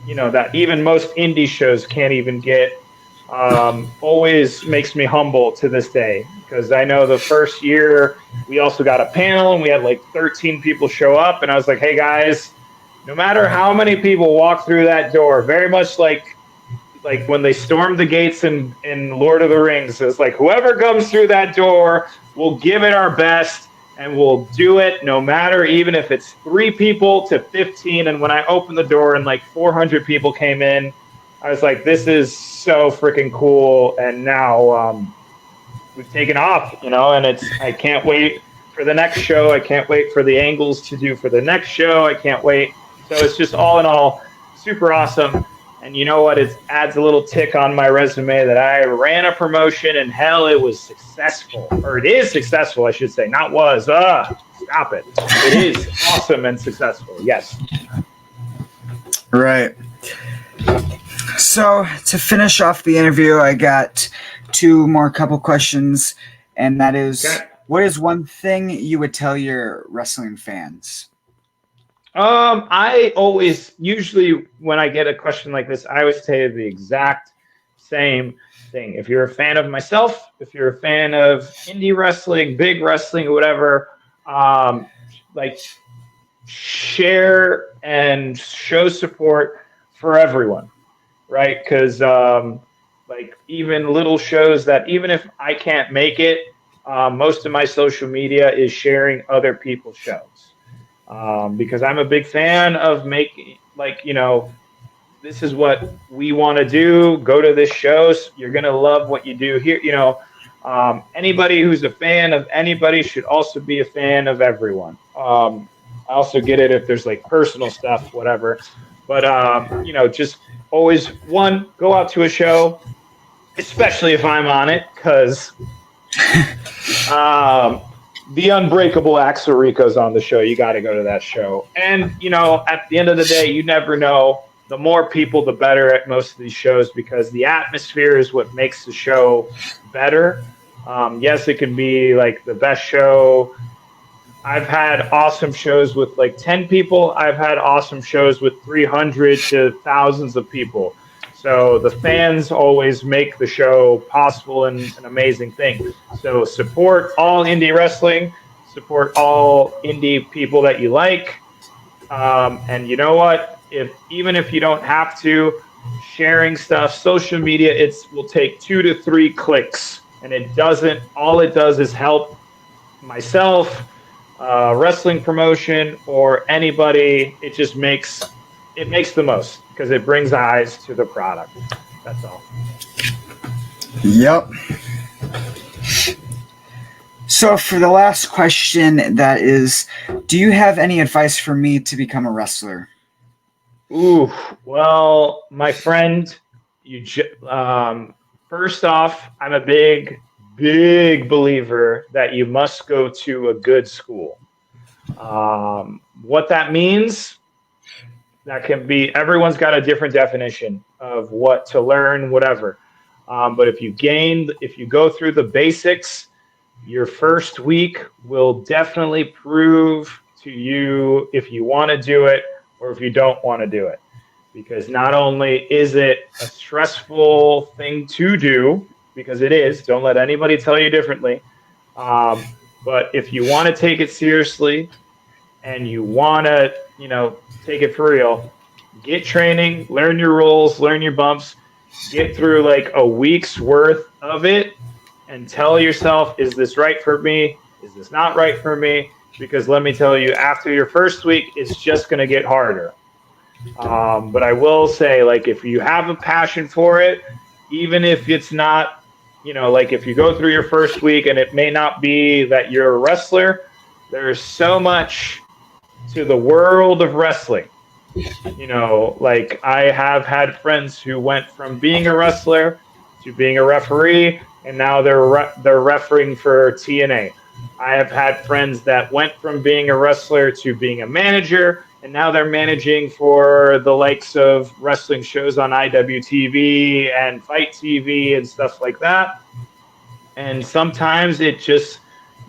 that even most indie shows can't even get, always makes me humble to this day. Because I know the first year we also got a panel and we had 13 people show up. And I was like, hey guys, no matter how many people walk through that door, very much like when they stormed the gates in Lord of the Rings, it's whoever comes through that door, we'll give it our best and we'll do it no matter, even if it's 3 people to 15. And when I opened the door and 400 people came in, I was like, this is so freaking cool. And now we've taken off, and I can't wait for the next show. I can't wait for the angles to do for the next show. I can't wait. So it's just all in all super awesome. And you know what? It adds a little tick on my resume that I ran a promotion and hell, it was successful. Or it is successful, I should say. Not was. Stop it. It is awesome and successful. Yes. Right. So to finish off the interview, I got 2 more couple questions. And that is, okay. What is one thing you would tell your wrestling fans? I always, usually when I get a question like this, I always tell you the exact same thing. If you're a fan of myself, if you're a fan of indie wrestling, big wrestling, or whatever, share and show support for everyone, right? Because even little shows that even if I can't make it, most of my social media is sharing other people's shows. Because I'm a big fan of making, this is what we want to do. Go to this show. You're going to love what you do here. Anybody who's a fan of anybody should also be a fan of everyone. I also get it if there's personal stuff, whatever. But, just always, go out to a show, especially if I'm on it, because the unbreakable Axel Rico's on the show. You got to go to that show. And, at the end of the day, you never know. The more people, the better at most of these shows, because the atmosphere is what makes the show better. Yes, it can be the best show. I've had awesome shows with 10 people. I've had awesome shows with 300 to thousands of people. So the fans always make the show possible and an amazing thing. So support all indie wrestling, support all indie people that you like. And you know what? Even if you don't have to, sharing stuff, social media, will take 2 to 3 clicks. And all it does is help myself, wrestling promotion, or anybody. It just makes the most, because it brings eyes to the product. That's all. Yep. So for the last question, that is, do you have any advice for me to become a wrestler? Ooh, well, my friend, first off, I'm a big believer that you must go to a good school. What that means, that can be, everyone's got a different definition of what to learn, whatever. But if you go through the basics, your first week will definitely prove to you if you want to do it or if you don't want to do it. Because not only is it a stressful thing to do, because it is, don't let anybody tell you differently, but if you want to take it seriously and you want to, take it for real, get training, learn your roles, learn your bumps, get through like a week's worth of it and tell yourself, is this right for me? Is this not right for me? Because let me tell you, after your first week, it's just going to get harder. But I will say, like, if you have a passion for it, even if it's not, like if you go through your first week and it may not be that you're a wrestler, there's so much to the world of wrestling. Like I have had friends who went from being a wrestler to being a referee, and now they're refereeing for TNA. I have had friends that went from being a wrestler to being a manager, and now they're managing for the likes of wrestling shows on IWTV and Fight TV and stuff like that. And sometimes you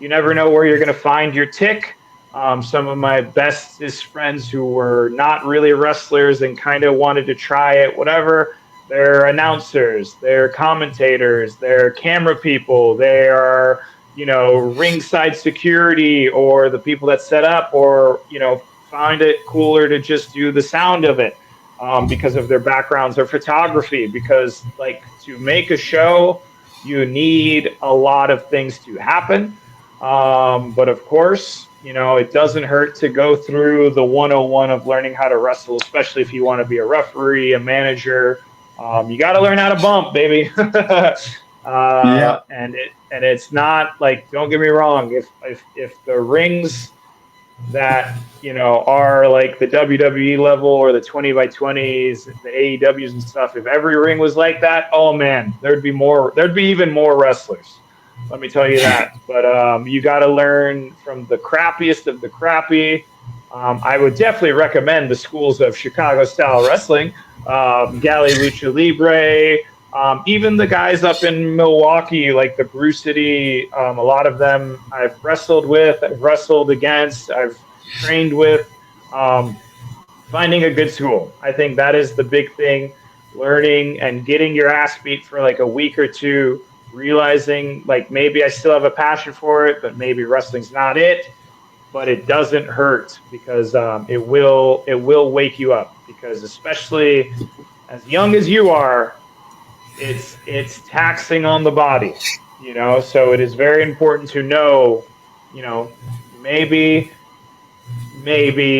never know where you're going to find your tick. Some of my bestest friends who were not really wrestlers and kind of wanted to try it, whatever, they're announcers, they're commentators, they're camera people, they are, ringside security or the people that set up, or, find it cooler to just do the sound of it because of their backgrounds or photography. Because, like, to make a show, you need a lot of things to happen. But of course, it doesn't hurt to go through the 101 of learning how to wrestle, especially if you want to be a referee, a manager. You got to learn how to bump, baby. Yeah. And it's not like, don't get me wrong, if the rings that are like the WWE level or the 20x20s, the AEWs and stuff, if every ring was like that, oh man, there'd be even more wrestlers. Let me tell you that. But you got to learn from the crappiest of the crappy. I would definitely recommend the schools of Chicago style wrestling, Galley Lucha Libre, even the guys up in Milwaukee, like the Brew City. A lot of them I've wrestled with, I've wrestled against, I've trained with. Finding a good school, I think that is the big thing. Learning and getting your ass beat for like a week or two, realizing like maybe I still have a passion for it, but maybe wrestling's not it. But it doesn't hurt because it will wake you up. Because especially as young as you are, it's taxing on the body, So it is very important to know, maybe,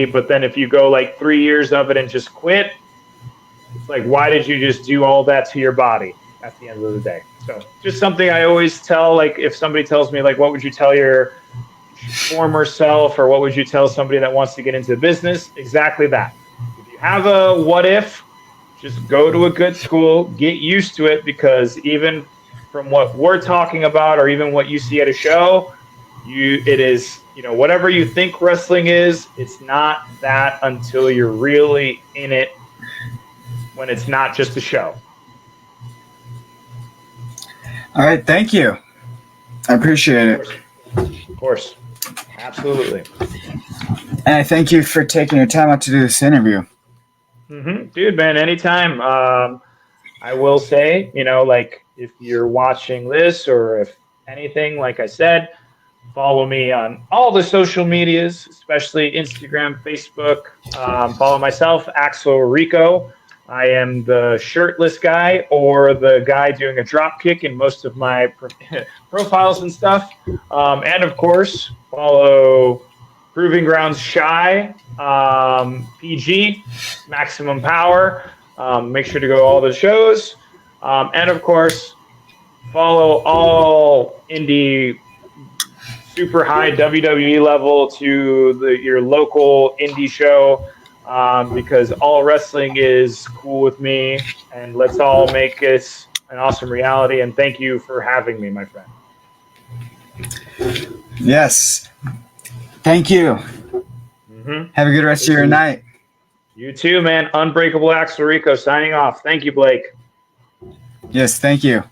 but then if you go like 3 years of it and just quit, it's like, why did you just do all that to your body at the end of the day? So just something I always tell, like if somebody tells me like, what would you tell your former self, or what would you tell somebody that wants to get into business? Exactly that. If you have a what if, just go to a good school, get used to it, because even from what we're talking about, or even what you see at a show, it is, whatever you think wrestling is, it's not that until you're really in it, when it's not just a show. All right. Thank you. I appreciate it. Of course. Absolutely. And I thank you for taking your time out to do this interview. Mm-hmm. Dude, man, anytime. I will say, like if you're watching this or if anything, like I said, follow me on all the social medias, especially Instagram, Facebook. Follow myself, Axel Rico. I am the shirtless guy or the guy doing a drop kick in most of my profiles and stuff. And of course, follow Proving Grounds Shy, PG, Maximum Power. Make sure to go to all the shows. And of course, follow all indie, super high WWE level to your local indie show. Because all wrestling is cool with me, and let's all make this an awesome reality. And thank you for having me, my friend. Yes. Thank you. Mm-hmm. Have a good rest of your night. You too, man. Unbreakable Axel Rico signing off. Thank you, Blake. Yes, thank you.